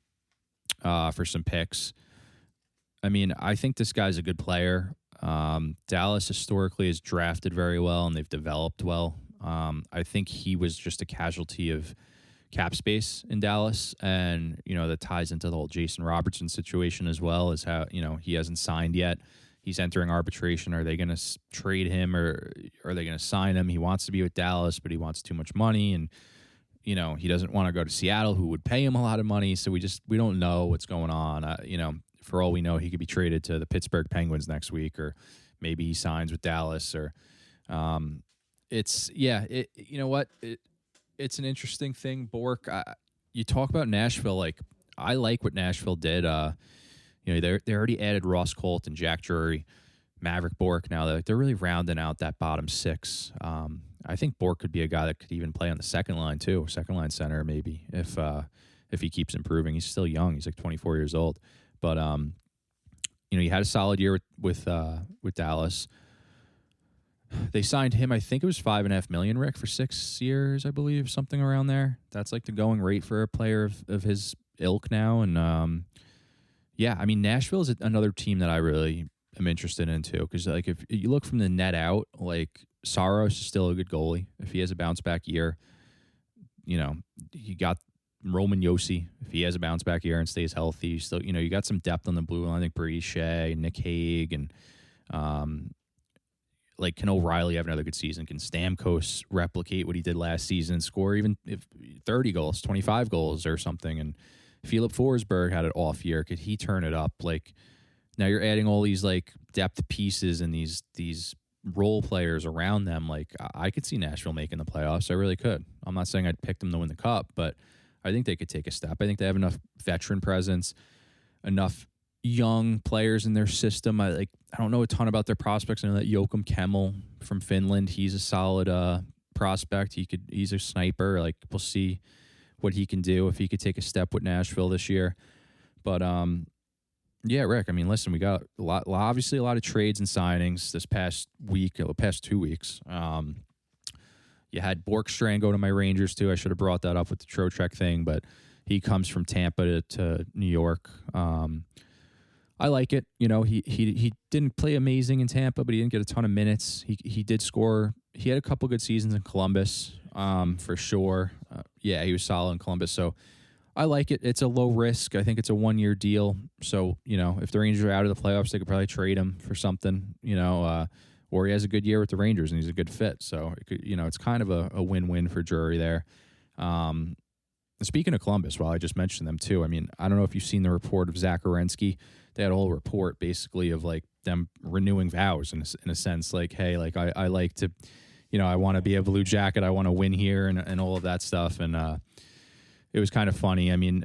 for some picks. I mean, I think this guy's a good player. Dallas historically has drafted very well, and they've developed well. I think he was just a casualty of cap space in Dallas, and that ties into the whole Jason Robertson situation as well, as how he hasn't signed yet. He's entering arbitration. Are they going to trade him, or are they going to sign him? He wants to be with Dallas, but he wants too much money, and he doesn't want to go to Seattle, who would pay him a lot of money. So we don't know what's going on. For all we know, he could be traded to the Pittsburgh Penguins next week, or maybe he signs with Dallas, or it's an interesting thing. Bourque, you talk about Nashville. Like, I like what Nashville did. They already added Ross Colt and Jack Drury, Maverick Bourque. Now they're really rounding out that bottom six. I think Bourque could be a guy that could even play on the second line too, second line center maybe if he keeps improving. He's still young. He's like 24 years old, but he had a solid year with Dallas. They signed him, I think it was $5.5 million, Rick, for 6 years, I believe, something around there. That's like the going rate for a player of his ilk now. And I mean, Nashville is another team that I really am interested in too, because like if you look from the net out, like Saros is still a good goalie. If he has a bounce back year, you got Roman Josi. If he has a bounce back year and stays healthy, still you got some depth on the blue line. I think Brady Shea, Nick Hague, and like, can O'Reilly have another good season? Can Stamkos replicate what he did last season and score even if 30 goals, 25 goals or something? And Philip Forsberg had an off year. Could he turn it up? Like, now you're adding all these like depth pieces and these role players around them. Like, I could see Nashville making the playoffs. I really could. I'm not saying I'd pick them to win the cup, but I think they could take a step. I think they have enough veteran presence, enough young players in their system. I don't know a ton about their prospects. I know that Joakim Kemmel from Finland, he's a solid prospect. He's a sniper. Like, we'll see what he can do if he could take a step with Nashville this year. But Rick, I mean, listen, we got obviously a lot of trades and signings this past 2 weeks. You had Borkstrand go to my Rangers too. I should have brought that up with the Trocheck thing, but he comes from Tampa to New York. I like it. He didn't play amazing in Tampa, but he didn't get a ton of minutes. He did score. He had a couple good seasons in Columbus, for sure. He was solid in Columbus. So I like it. It's a low risk. I think it's a 1-year deal. So, if the Rangers are out of the playoffs, they could probably trade him for something, or he has a good year with the Rangers and he's a good fit. So, it's kind of a win-win for Drury there. Speaking of Columbus, I just mentioned them too. I mean, I don't know if you've seen the report of Zach Werenski. They had a whole report basically of like them renewing vows in a sense, like, hey, like I like to, I want to be a Blue Jacket, I want to win here, and all of that stuff. And it was kind of funny. I mean,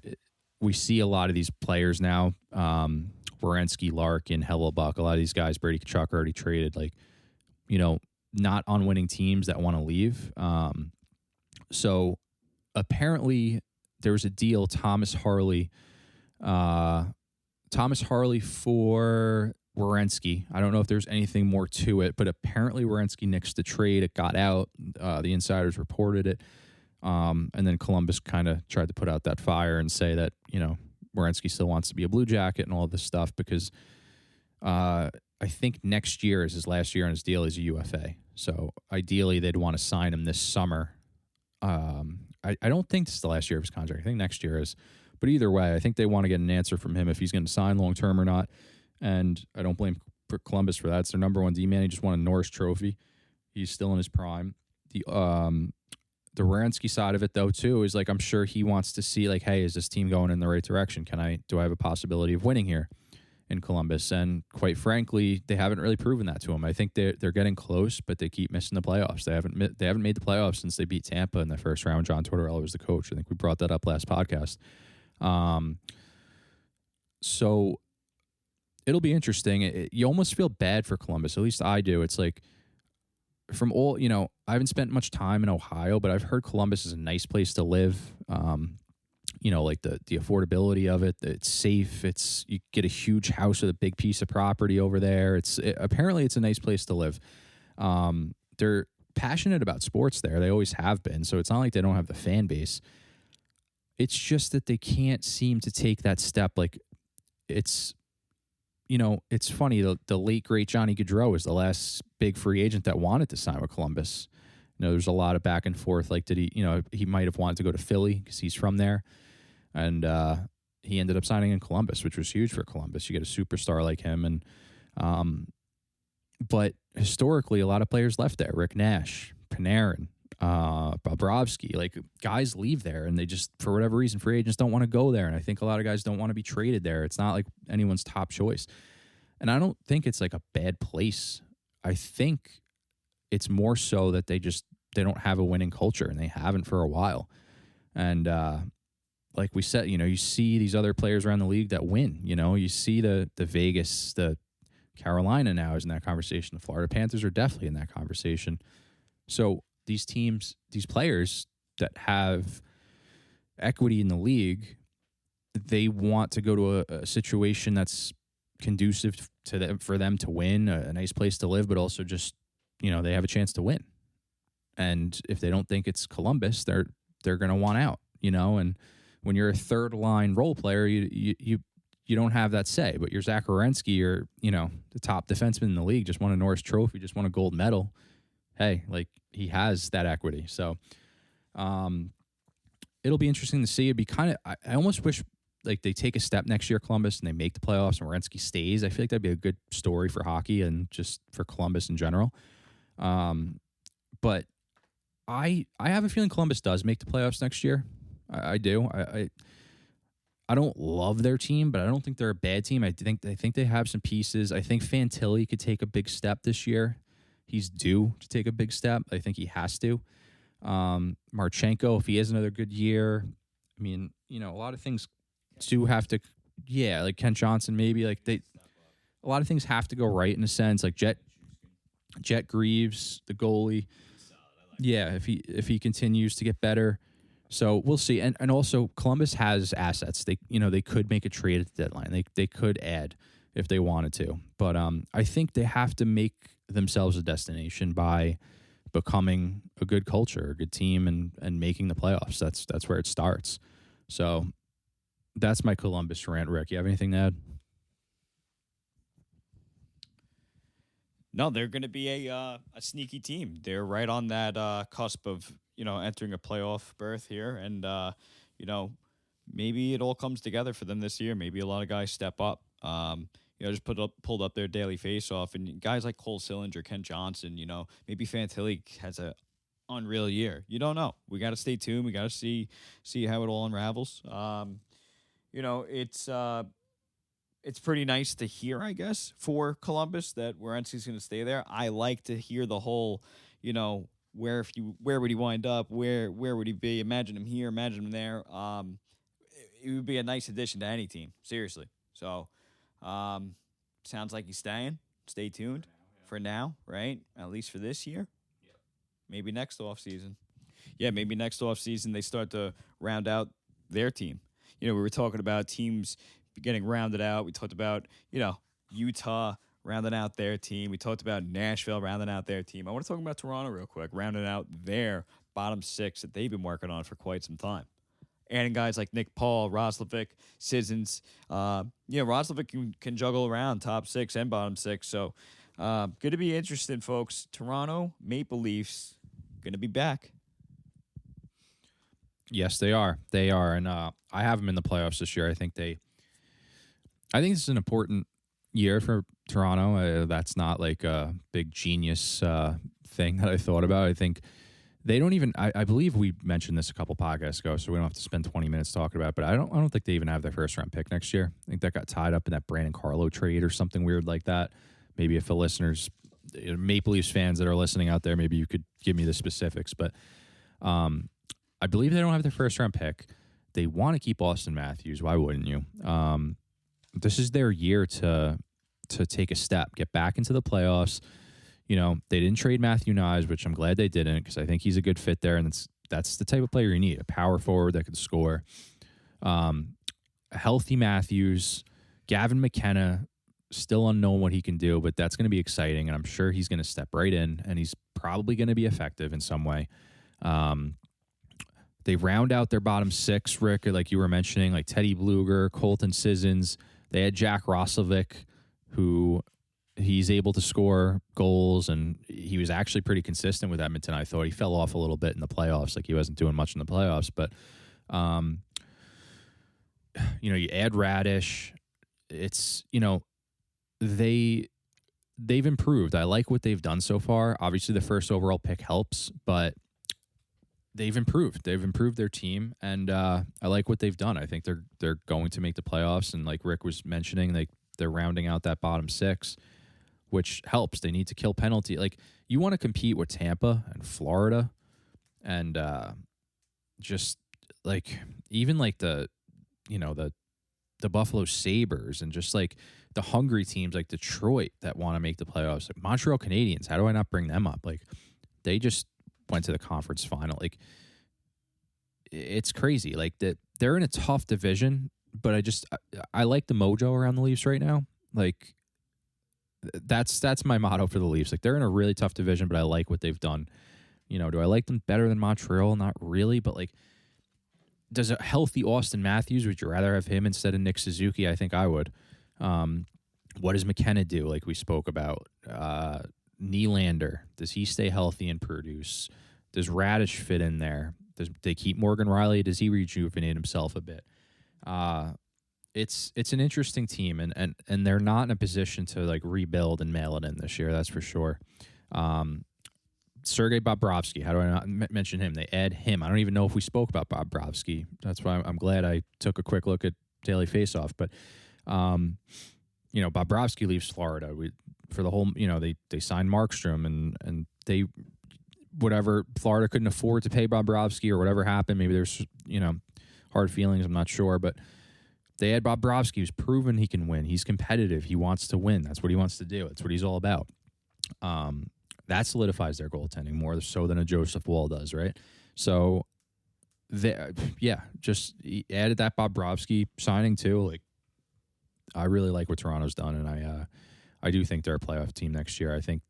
we see a lot of these players now, Werenski, Larkin, Hellebuck, a lot of these guys, Brady Tkachuk already traded, like, not on winning teams that want to leave. So apparently there was a deal, Thomas Harley for Werenski. I don't know if there's anything more to it, but apparently Werenski nixed the trade. It got out. The insiders reported it. And then Columbus kind of tried to put out that fire and say that, Werenski still wants to be a Blue Jacket and all this stuff because I think next year is his last year on his deal as a UFA. So ideally they'd want to sign him this summer. I don't think this is the last year of his contract. I think next year is. But either way, I think they want to get an answer from him if he's going to sign long-term or not. And I don't blame Columbus for that. It's their number one D-man. He just won a Norris Trophy. He's still in his prime. The Werenski side of it, though, too, is like I'm sure he wants to see, like, hey, is this team going in the right direction? Do I have a possibility of winning here in Columbus? And quite frankly, they haven't really proven that to him. I think they're getting close, but they keep missing the playoffs. They haven't made the playoffs since they beat Tampa in the first round. John Tortorella was the coach. I think we brought that up last podcast. So it'll be interesting. You almost feel bad for Columbus. At least I do. It's like from all, I haven't spent much time in Ohio, but I've heard Columbus is a nice place to live. Like the affordability of it, it's safe. You get a huge house with a big piece of property over there. Apparently it's a nice place to live. They're passionate about sports there. They always have been. So it's not like they don't have the fan base. It's just that they can't seem to take that step. Like it's funny. The late great Johnny Gaudreau is the last big free agent that wanted to sign with Columbus. There's a lot of back and forth. Like, did he might have wanted to go to Philly because he's from there. And he ended up signing in Columbus, which was huge for Columbus. You get a superstar like him. And but historically, a lot of players left there. Rick Nash, Panarin, Bobrovsky, like guys leave there and they just, for whatever reason, free agents don't want to go there. And I think a lot of guys don't want to be traded there. It's not like anyone's top choice. And I don't think it's like a bad place. I think it's more so that they don't have a winning culture and they haven't for a while. And like we said, you see these other players around the league that win. You see the Vegas, the Carolina now is in that conversation. The Florida Panthers are definitely in that conversation. So these teams, these players that have equity in the league, they want to go to a situation that's conducive to them, for them to win, a nice place to live, but also just, they have a chance to win. And if they don't think it's Columbus, they're going to want out, and when you're a third line role player, you don't have that say, but you're Zach Werenski, or, the top defenseman in the league, just won a Norris Trophy, just won a gold medal. Hey, like he has that equity. So it'll be interesting to see. It'd be kind of, I almost wish like they take a step next year, Columbus, and they make the playoffs and Werenski stays. I feel like that'd be a good story for hockey and just for Columbus in general. But I have a feeling Columbus does make the playoffs next year. I do. I don't love their team, but I don't think they're a bad team. I think they have some pieces. I think Fantilli could take a big step this year. He's due to take a big step. I think he has to. Marchenko, if he has another good year, I mean, a lot of things do have to, like Kent Johnson, maybe a lot of things have to go right in a sense. Like Jet Greaves, the goalie, if he continues to get better. So we'll see. And also Columbus has assets. They could make a trade at the deadline. They could add if they wanted to. But I think they have to make themselves a destination by becoming a good culture, a good team, and making the playoffs. That's where it starts. So that's my Columbus rant. Rick, you have anything to add? No, they're going to be a sneaky team. They're right on that cusp of entering a playoff berth here, and maybe it all comes together for them this year. Maybe a lot of guys step up. Just pulled up their daily face-off, and guys like Cole Sillinger, Ken Johnson, maybe Fantilli has a unreal year. You don't know. We got to stay tuned. We got to see how it all unravels. It's it's pretty nice to hear, I guess, for Columbus that Werenski's going to stay there. I like to hear the whole, where would he wind up? Where would he be? Imagine him here, imagine him there. It would be a nice addition to any team, seriously. So, sounds like he's staying. Stay tuned for now, right? At least for this year. Maybe next offseason. Yeah, maybe next offseason they start to round out their team. We were talking about teams getting rounded out. We talked about, Utah rounding out their team. We talked about Nashville rounding out their team. I want to talk about Toronto real quick, rounding out their bottom six that they've been working on for quite some time. Adding guys like Nick Paul, Roslovic, Sissons. Roslovic can juggle around top six and bottom six. So, going to be interesting, folks. Toronto Maple Leafs going to be back. Yes, they are. They are, and I have them in the playoffs this year. I think this is an important year for Toronto. That's not like a big genius thing that I thought about. I think they don't even. I believe we mentioned this a couple podcasts ago, so we don't have to spend 20 minutes talking about it. But I don't think they even have their first round pick next year. I think that got tied up in that Brandon Carlo trade or something weird like that. Maybe if the listeners, Maple Leafs fans that are listening out there, maybe you could give me the specifics. But I believe they don't have their first round pick. They want to keep Austin Matthews. Why wouldn't you? This is their year to take a step, get back into the playoffs. They didn't trade Matthew Nyes, which I'm glad they didn't because I think he's a good fit there, and that's the type of player you need, a power forward that can score. A healthy Matthews, Gavin McKenna, still unknown what he can do, but that's going to be exciting, and I'm sure he's going to step right in, and he's probably going to be effective in some way. They round out their bottom six, Rick, like you were mentioning, like Teddy Bluger, Colton Sissons. They had Jack Roslovic, who he's able to score goals, and he was actually pretty consistent with Edmonton. I thought he fell off a little bit in the playoffs, like he wasn't doing much in the playoffs. But, you add Radish. It's, they've improved. I like what they've done so far. Obviously, the first overall pick helps, but they've improved. They've improved their team, and I like what they've done. I think they're going to make the playoffs, and like Rick was mentioning, they're rounding out that bottom six, which helps. They need to kill penalty. Like, you want to compete with Tampa and Florida, and just like even like the Buffalo Sabres, and just like the hungry teams like Detroit that want to make the playoffs. Like Montreal Canadiens, how do I not bring them up? Like, they just went to the conference final. Like, it's crazy. Like, that they're in a tough division, but I like the mojo around the Leafs right now. Like, that's my motto for the Leafs. Like, they're in a really tough division, but I like what they've done. Do I like them better than Montreal? Not really, but like, does a healthy Austin Matthews, would you rather have him instead of Nick Suzuki? I think I would. What does McKenna do? Like we spoke about, Nylander, does he stay healthy and produce? Does Radish fit in there? Does they keep Morgan Riley? Does he rejuvenate himself a bit? It's an interesting team, and they're not in a position to like rebuild and mail it in this year. That's for sure. Sergei Bobrovsky, how do I not mention him? They add him. I don't even know if we spoke about Bobrovsky. That's why I'm glad I took a quick look at Daily Faceoff. But Bobrovsky leaves Florida. For the whole, they signed Markstrom, and they, whatever, Florida couldn't afford to pay Bobrovsky or whatever happened. Maybe there's, hard feelings. I'm not sure, but they had Bobrovsky, who's proven he can win. He's competitive. He wants to win. That's what he wants to do. That's what he's all about. That solidifies their goaltending more so than a Joseph Woll does, right? So, just added that Bobrovsky signing too. Like, I really like what Toronto's done, and I do think they're a playoff team next year. I think,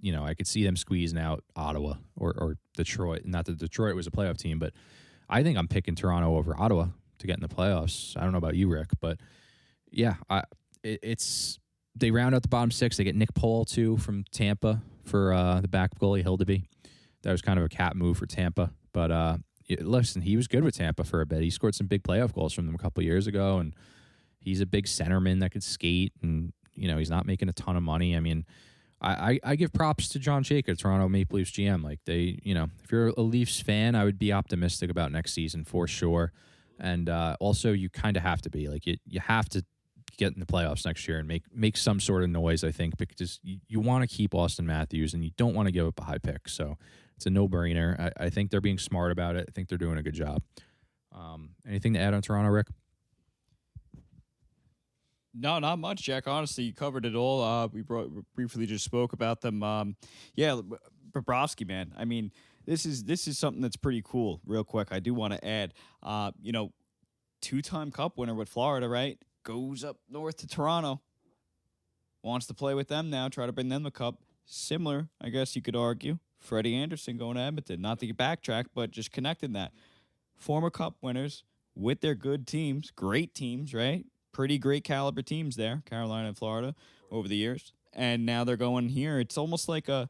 I could see them squeezing out Ottawa or Detroit. Not that Detroit was a playoff team, but I think I'm picking Toronto over Ottawa to get in the playoffs. I don't know about you, Rick, but yeah, they round out the bottom six. They get Nick Paul too from Tampa for the back goalie Hildeby. That was kind of a cat move for Tampa, but listen, he was good with Tampa for a bit. He scored some big playoff goals from them a couple years ago, and he's a big centerman that could skate, and he's not making a ton of money. I mean, I give props to John Jacob, Toronto Maple Leafs GM. Like, they, if you're a Leafs fan, I would be optimistic about next season for sure. And also, you kind of have to be like, you have to get in the playoffs next year and make some sort of noise, I think, because you want to keep Austin Matthews and you don't want to give up a high pick. So it's a no-brainer. I think they're being smart about it. I think they're doing a good job. Anything to add on Toronto, Rick? No, not much, Jack. Honestly, you covered it all. We briefly just spoke about them. Yeah, Bobrovsky, man. I mean, this is something that's pretty cool. Real quick, I do want to add, two-time Cup winner with Florida, right? Goes up north to Toronto. Wants to play with them now. Try to bring them the Cup. Similar, I guess you could argue. Freddie Anderson going to Edmonton. Not to backtrack, but just connecting that. Former Cup winners with their good teams, great teams, right? Pretty great caliber teams there, Carolina and Florida, over the years, and now they're going here. It's almost like a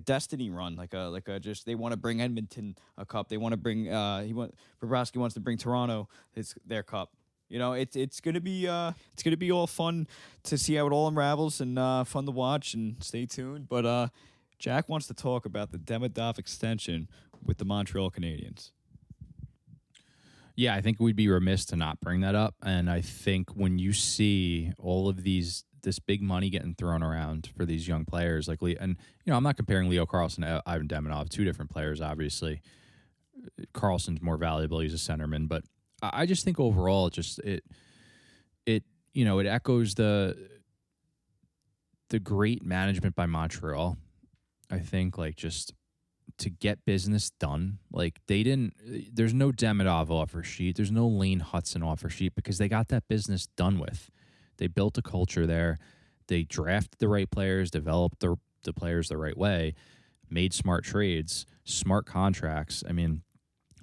destiny run, like a just they want to bring Edmonton a cup. They want to bring Bobrovsky wants to bring Toronto their cup. It's gonna be all fun to see how it all unravels and fun to watch and stay tuned. But Jack wants to talk about the Demidov extension with the Montreal Canadiens. Yeah, I think we'd be remiss to not bring that up. And I think when you see all of this big money getting thrown around for these young players, like I'm not comparing Leo Carlsson to Ivan Demidov, two different players, obviously. Carlson's more valuable; he's a centerman. But I just think overall, it echoes the great management by Montreal. I think just to get business done. There's no Demidov offer sheet. There's no Lane Hudson offer sheet because they got that business done with. They built a culture there. They drafted the right players, developed the players the right way, made smart trades, smart contracts. I mean,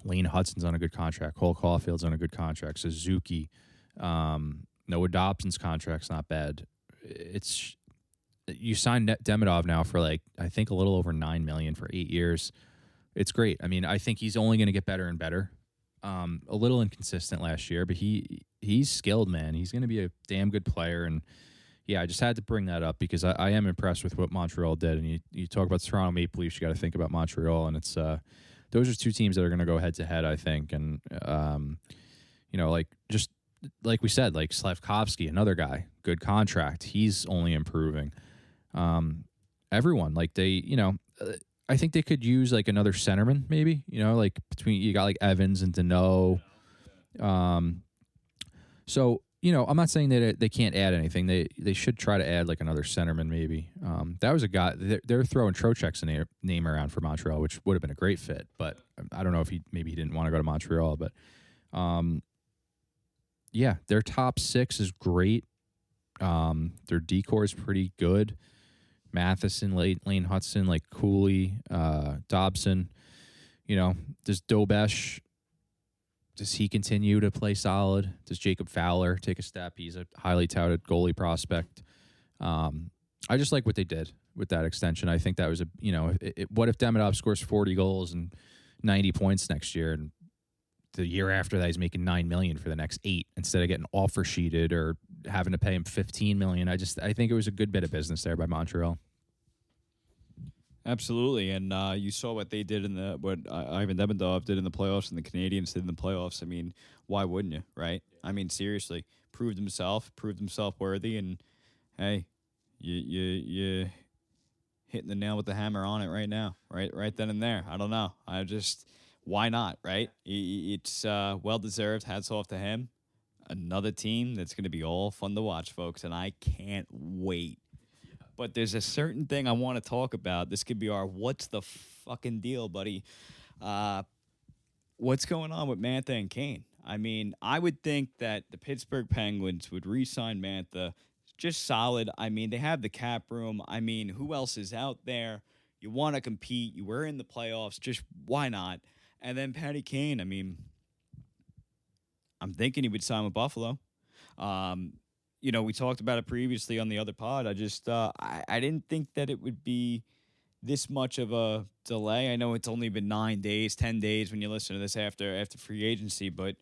Lane Hudson's on a good contract. Cole Caulfield's on a good contract. Suzuki. Noah Dobson's contract's not bad. You signed Demidov now for I think a little over $9 million for 8 years. It's great. I mean, I think he's only going to get better and better. A little inconsistent last year, but he's skilled, man. He's going to be a damn good player. And yeah, I just had to bring that up because I am impressed with what Montreal did. And you talk about the Toronto Maple Leafs, you got to think about Montreal, and it's those are two teams that are going to go head to head, I think. And just like we said, Slavkovsky, another guy, good contract. He's only improving. Everyone I think they could use another centerman maybe, between you got Evans and Deneau. So, I'm not saying that they can't add anything. They should try to add another centerman maybe. That was a guy they're throwing Trocheck's name around for Montreal, which would have been a great fit, but I don't know if he didn't want to go to Montreal, but yeah, their top six is great. Their decor is pretty good. Matheson, Lane Hudson, Cooley, Dobson. Does Dobesh, does he continue to play solid? Does Jacob Fowler take a step? He's a highly touted goalie prospect. I just like what they did with that extension. I think that was what if Demidov scores 40 goals and 90 points next year, and the year after that he's making $9 million for the next 8 instead of getting offer sheeted or having to pay him $15 million. I think it was a good bit of business there by Montreal. Absolutely, and you saw what they did what Ivan Demidov did in the playoffs, and the Canadiens did in the playoffs. I mean, why wouldn't you, right? I mean, seriously, proved himself worthy, and hey, you hitting the nail with the hammer on it right now, right then and there. I don't know. Why not, right? It's well deserved. Hats off to him. Another team that's going to be all fun to watch, folks, and I can't wait. But there's a certain thing I want to talk about. This could be our what's the fucking deal, buddy. What's going on with Mantha and Kane? I mean, I would think that the Pittsburgh Penguins would re-sign Mantha. Just solid. I mean, they have the cap room. I mean, who else is out there? You want to compete. You were in the playoffs. Just why not? And then Patty Kane, I mean, I'm thinking he would sign with Buffalo. We talked about it previously on the other pod. I just I didn't think that it would be this much of a delay. I know it's only been 9 days, 10 days when you listen to this after free agency, but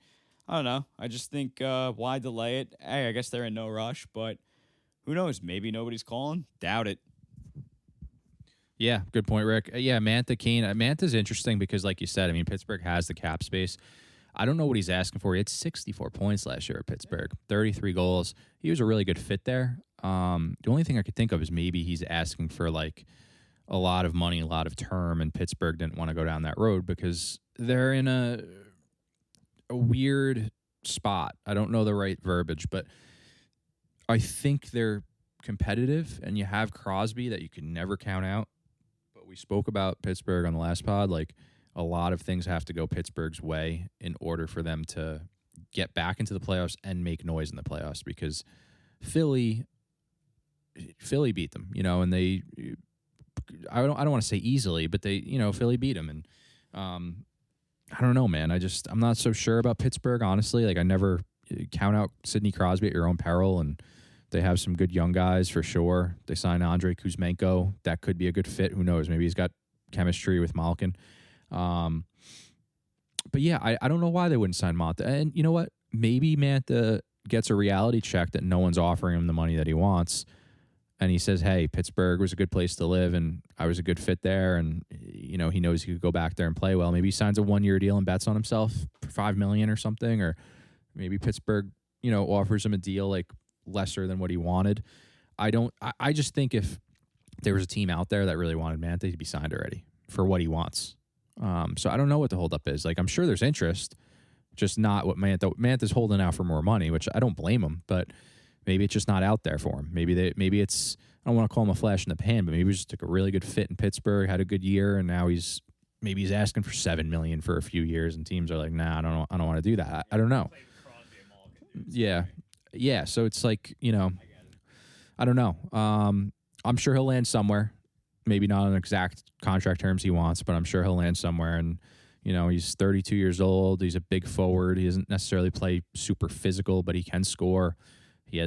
I don't know. I just think why delay it? Hey, I guess they're in no rush, but who knows? Maybe nobody's calling. Doubt it. Yeah, good point, Rick. Yeah, Mantha, Kane. Mantha's interesting because, like you said, I mean, Pittsburgh has the cap space. I don't know what he's asking for. He had 64 points last year at Pittsburgh, 33 goals. He was a really good fit there. The only thing I could think of is maybe he's asking for like a lot of money, a lot of term, and Pittsburgh didn't want to go down that road because they're in a weird spot. I don't know the right verbiage, but I think they're competitive, and you have Crosby that you can never count out. But we spoke about Pittsburgh on the last pod. Like, a lot of things have to go Pittsburgh's way in order for them to get back into the playoffs and make noise in the playoffs, because Philly beat them, and they, I don't want to say easily, but they, Philly beat them. And I don't know, man. I'm not so sure about Pittsburgh, honestly. Like, I never count out Sidney Crosby at your own peril, and they have some good young guys for sure. They signed Andrei Kuzmenko. That could be a good fit. Who knows? Maybe he's got chemistry with Malkin. But yeah, I don't know why they wouldn't sign Manta. And you know what? Maybe Manta gets a reality check that no one's offering him the money that he wants. And he says, hey, Pittsburgh was a good place to live, and I was a good fit there. And, he knows he could go back there and play well. Maybe he signs a 1-year deal and bets on himself for $5 million or something. Or maybe Pittsburgh, offers him a deal like lesser than what he wanted. I just think if there was a team out there that really wanted Manta, he'd be signed already for what he wants. So I don't know what the holdup is. Like, I'm sure there's interest, just not what Manta's holding out for more money, which I don't blame him, but maybe it's just not out there for him. Maybe it's, I don't want to call him a flash in the pan, but maybe he just took a really good fit in Pittsburgh, had a good year, and now he's asking for $7 million for a few years, and teams are like, nah, I don't want to do that. I don't know. Yeah. So it's like, I don't know. I'm sure he'll land somewhere. Maybe not on exact contract terms he wants, but I'm sure he'll land somewhere. And, he's 32 years old. He's a big forward. He doesn't necessarily play super physical, but he can score. He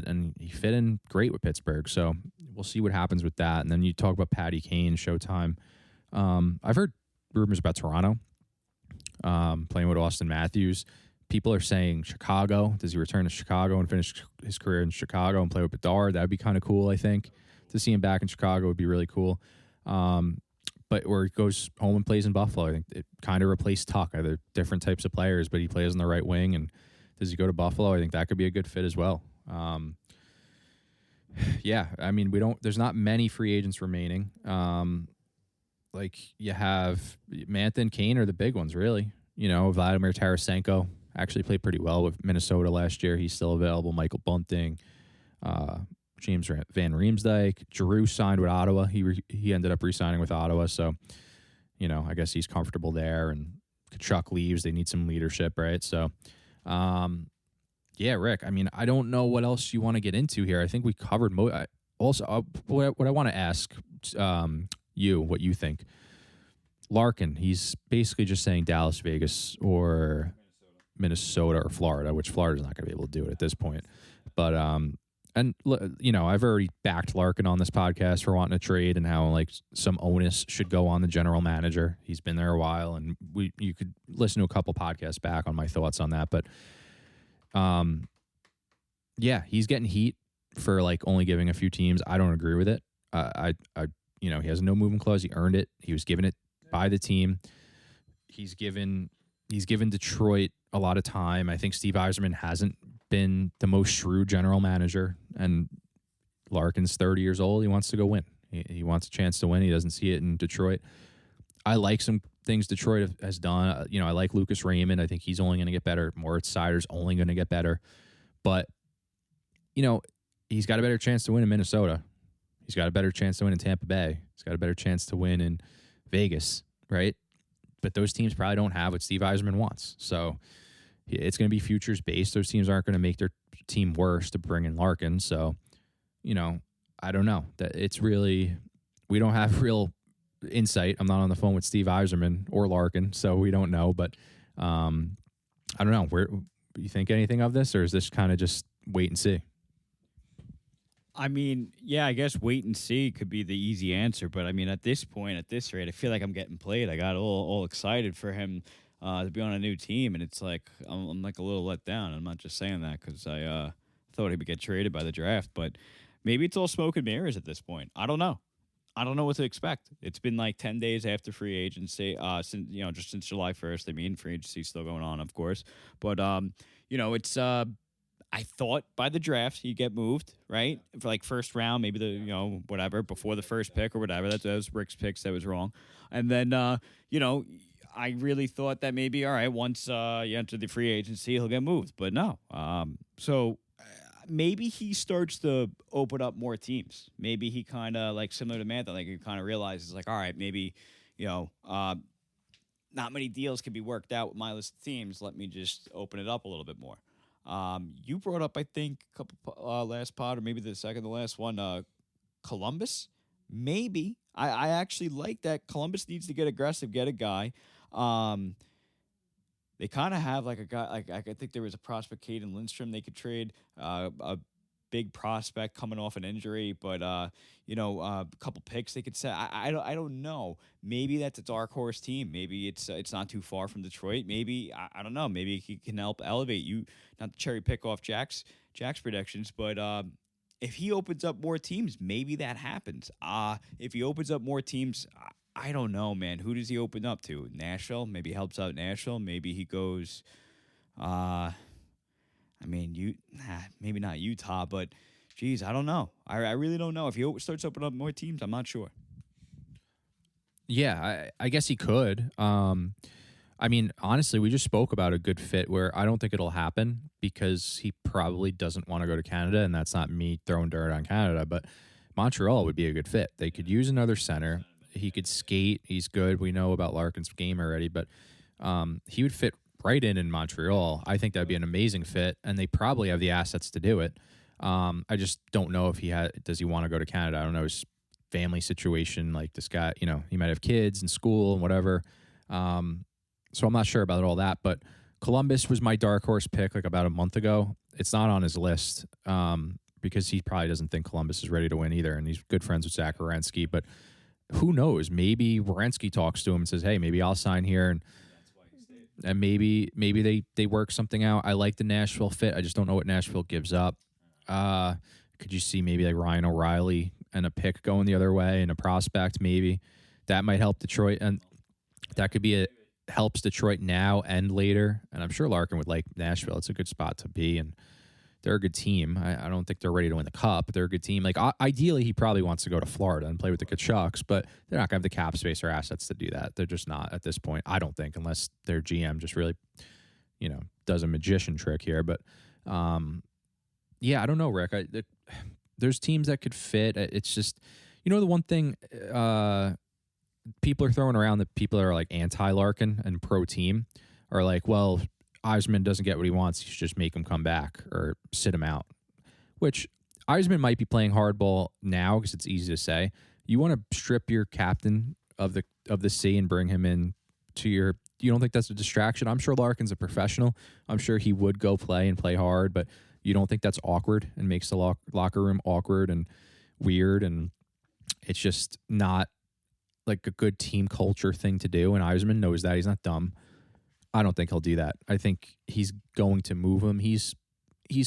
fit in great with Pittsburgh. So we'll see what happens with that. And then you talk about Patty Kane, Showtime. I've heard rumors about Toronto playing with Austin Matthews. People are saying Chicago. Does he return to Chicago and finish his career in Chicago and play with Bedard? That would be kind of cool, I think. To see him back in Chicago would be really cool. But where he goes home and plays in Buffalo, I think it kind of replaced Tuck. They're different types of players, but he plays on the right wing. And does he go to Buffalo? I think that could be a good fit as well. Yeah, I mean, there's not many free agents remaining. Like, you have Mantha and Kane are the big ones, really. Vladimir Tarasenko actually played pretty well with Minnesota last year. He's still available. Michael Bunting, James Van Riemsdyk. Giroux signed with Ottawa. He ended up re-signing with Ottawa, so I guess he's comfortable there. And Kachuk leaves. They need some leadership, right? So, yeah, Rick. I mean, I don't know what else you want to get into here. I think we covered what I want to ask you, what you think. Larkin, he's basically just saying Dallas, Vegas, or Minnesota or Florida, which Florida's not going to be able to do it at this point. But and I've already backed Larkin on this podcast for wanting to trade and how like some onus should go on the general manager. He's been there a while, and you could listen to a couple podcasts back on my thoughts on that. But yeah, he's getting heat for like only giving a few teams. I don't agree with it. He has no movement clause. He earned it. He was given it by the team. He's given Detroit a lot of time. I think Steve Yzerman hasn't been the most shrewd general manager, and Larkin's 30 years old. He wants to go win. He wants a chance to win. He doesn't see it in Detroit. I like some things Detroit has done. I like Lucas Raymond. I think he's only going to get better. Moritz Seider's only going to get better. But, he's got a better chance to win in Minnesota. He's got a better chance to win in Tampa Bay. He's got a better chance to win in Vegas, right? But those teams probably don't have what Steve Yzerman wants. So it's going to be futures based. Those teams aren't going to make their team worse to bring in Larkin. So, I don't know. That it's really, we don't have real insight. I'm not on the phone with Steve Yzerman or Larkin, so we don't know. But I don't know. Do you think anything of this, or is this kind of just wait and see? I mean, yeah, I guess wait and see could be the easy answer. But I mean, at this point, at this rate, I feel like I'm getting played. I got all excited for him to be on a new team, and it's like I'm like a little let down. I'm not just saying that because I thought he would get traded by the draft, but maybe it's all smoke and mirrors at this point. I don't know. I don't know what to expect. It's been like 10 days after free agency, since just since July 1st. I mean, free agency still going on, of course, but it's I thought by the draft he'd get moved, right? For like first round, maybe whatever, before the first pick or whatever. That was Rick's picks that was wrong. And then I really thought that maybe, all right, once you enter the free agency, he'll get moved. But no. So maybe he starts to open up more teams. Maybe he kind of, like, similar to Mantha, like, he kind of realizes, like, all right, maybe, not many deals can be worked out with my list of teams. Let me just open it up a little bit more. You brought up, I think, a couple last pod, or maybe the second to last one, Columbus. Maybe I actually like that. Columbus needs to get aggressive, get a guy. They kind of have like a guy. Like, I think there was a prospect, Caden Lindstrom, they could trade. A big prospect coming off an injury, but a couple picks they could set. I don't know. Maybe that's a dark horse team. Maybe it's not too far from Detroit. Maybe I don't know. Maybe he can help elevate you. Not to cherry pick off Jack's predictions, but if he opens up more teams, maybe that happens. If he opens up more teams, I don't know, man. Who does he open up to? Nashville? Maybe helps out Nashville. Maybe he goes. I mean, maybe not Utah, but geez, I don't know. I really don't know. If he starts opening up more teams, I'm not sure. Yeah, I guess he could. I mean, honestly, we just spoke about a good fit where I don't think it'll happen because he probably doesn't want to go to Canada, and that's not me throwing dirt on Canada, but Montreal would be a good fit. They could use another center. He could skate. He's good. We know about Larkin's game already, but he would fit right in Montreal. I think that'd be an amazing fit, and they probably have the assets to do it. I just don't know if does he want to go to Canada? I don't know his family situation. Like, this guy, he might have kids and school and whatever. So I'm not sure about all that, but Columbus was my dark horse pick like about a month ago. It's not on his list because he probably doesn't think Columbus is ready to win either, and he's good friends with Zach Werenski. But who knows? Maybe Werenski talks to him and says, hey, maybe I'll sign here, and maybe they work something out. I like the Nashville fit. I just don't know what Nashville gives up. Could you see maybe like Ryan O'Reilly and a pick going the other way and a prospect maybe? That might help Detroit, and that could be helps Detroit now and later. And I'm sure Larkin would like Nashville. It's a good spot to be, and they're a good team. I don't think they're ready to win the cup, but they're a good team. Like, ideally, he probably wants to go to Florida and play with the Kachucks, but they're not going to have the cap space or assets to do that. They're just not at this point, I don't think, unless their GM just really, does a magician trick here. But, yeah, I don't know, Rick. There's teams that could fit. It's just, the one thing people are throwing around, that people that are like anti-Larkin and pro-team are like, well, Eisman doesn't get what he wants. You should just make him come back or sit him out, which Eisman might be playing hardball now because it's easy to say. You want to strip your captain of the sea and bring him in to you don't think that's a distraction? I'm sure Larkin's a professional. I'm sure he would go play and play hard, but you don't think that's awkward and makes the locker room awkward and weird, and it's just not like a good team culture thing to do, and Eisman knows that. He's not dumb. I don't think he'll do that. I think he's going to move him. He's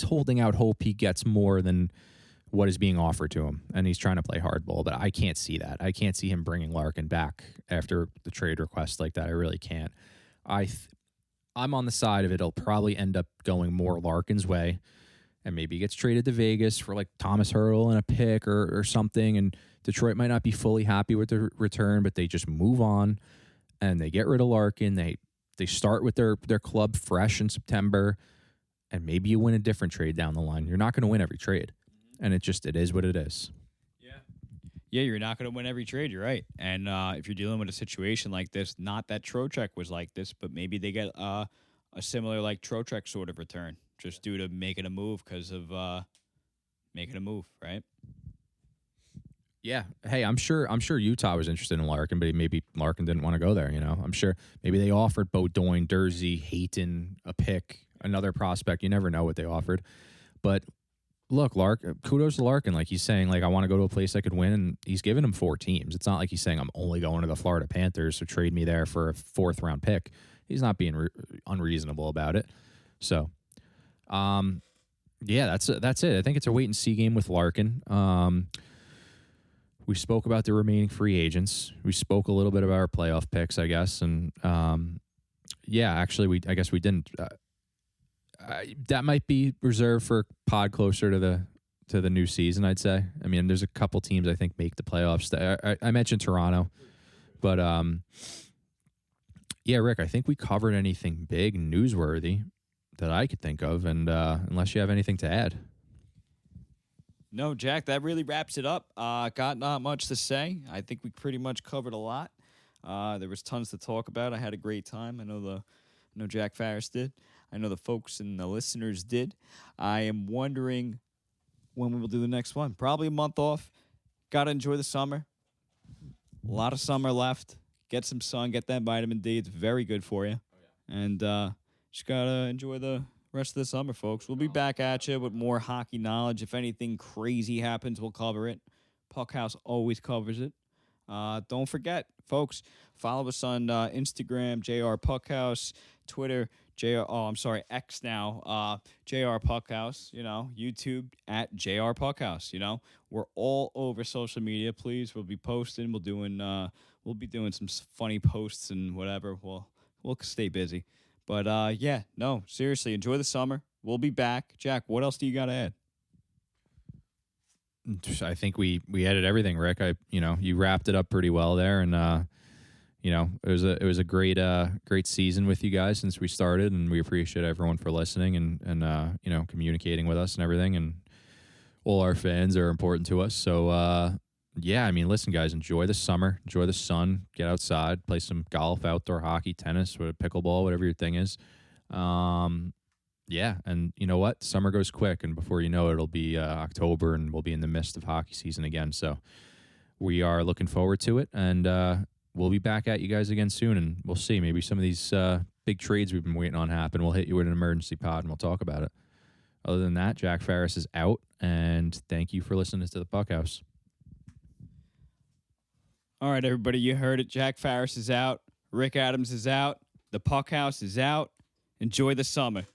holding out hope he gets more than what is being offered to him, and he's trying to play hardball, but I can't see that. I can't see him bringing Larkin back after the trade request like that. I really can't. I'm on the side of it'll probably end up going more Larkin's way, and maybe he gets traded to Vegas for like Thomas Hurdle and a pick or something, and Detroit might not be fully happy with the return, but they just move on and they get rid of Larkin. They start with their club fresh in September, and maybe you win a different trade down the line. You're not going to win every trade, and it is what it is. Yeah, you're not going to win every trade. You're right. And if you're dealing with a situation like this, not that Trocheck was like this, but maybe they get a similar like Trocheck sort of return just due to making a move because of making a move, right? Yeah. Hey, I'm sure Utah was interested in Larkin, but maybe Larkin didn't want to go there, I'm sure maybe they offered Beaudoin, Dursey, Hayton, a pick, another prospect. You never know what they offered. But look, kudos to Larkin. Like, he's saying, like, I want to go to a place I could win, and he's giving him 4 teams. It's not like he's saying I'm only going to the Florida Panthers, so trade me there for a 4th round pick. He's not being unreasonable about it. So, yeah, that's it. I think it's a wait and see game with Larkin. We spoke about the remaining free agents. We spoke a little bit about our playoff picks, I guess, and actually, I guess we didn't. That might be reserved for pod closer to the new season, I'd say. I mean, there's a couple teams I think make the playoffs. I mentioned Toronto, but Rick, I think we covered anything big, newsworthy that I could think of, and unless you have anything to add. No, Jack, that really wraps it up. Got not much to say. I think we pretty much covered a lot. There was tons to talk about. I had a great time. I know Jack Farris did. I know the folks and the listeners did. I am wondering when we will do the next one. Probably a month off. Got to enjoy the summer. A lot of summer left. Get some sun. Get that vitamin D. It's very good for you. And just got to enjoy the rest of the summer, folks. We'll be back at you with more hockey knowledge. If anything crazy happens, we'll cover it. PuckHouse always covers it. Don't forget, folks, follow us on Instagram, JR PuckHouse, Twitter, X now, JR PuckHouse, YouTube at JR PuckHouse, We're all over social media, please. We'll be posting, we'll be doing some funny posts and whatever. We'll stay busy. But, seriously, enjoy the summer. We'll be back. Jack, what else do you got to add? I think we added everything, Rick. You wrapped it up pretty well there, and it was a great season with you guys since we started, and we appreciate everyone for listening and communicating with us and everything, and all our fans are important to us. So listen, guys, enjoy the summer, enjoy the sun, get outside, play some golf, outdoor hockey, tennis, pickleball, whatever your thing is. And you know what? Summer goes quick, and before you know it, it'll be October, and we'll be in the midst of hockey season again. So we are looking forward to it, and we'll be back at you guys again soon, and we'll see. Maybe some of these big trades we've been waiting on happen. We'll hit you with an emergency pod, and we'll talk about it. Other than that, Jack Farris is out, and thank you for listening to the PuckHouse. All right, everybody, you heard it. Jack Farris is out. Rick Adams is out. The PuckHouse is out. Enjoy the summer.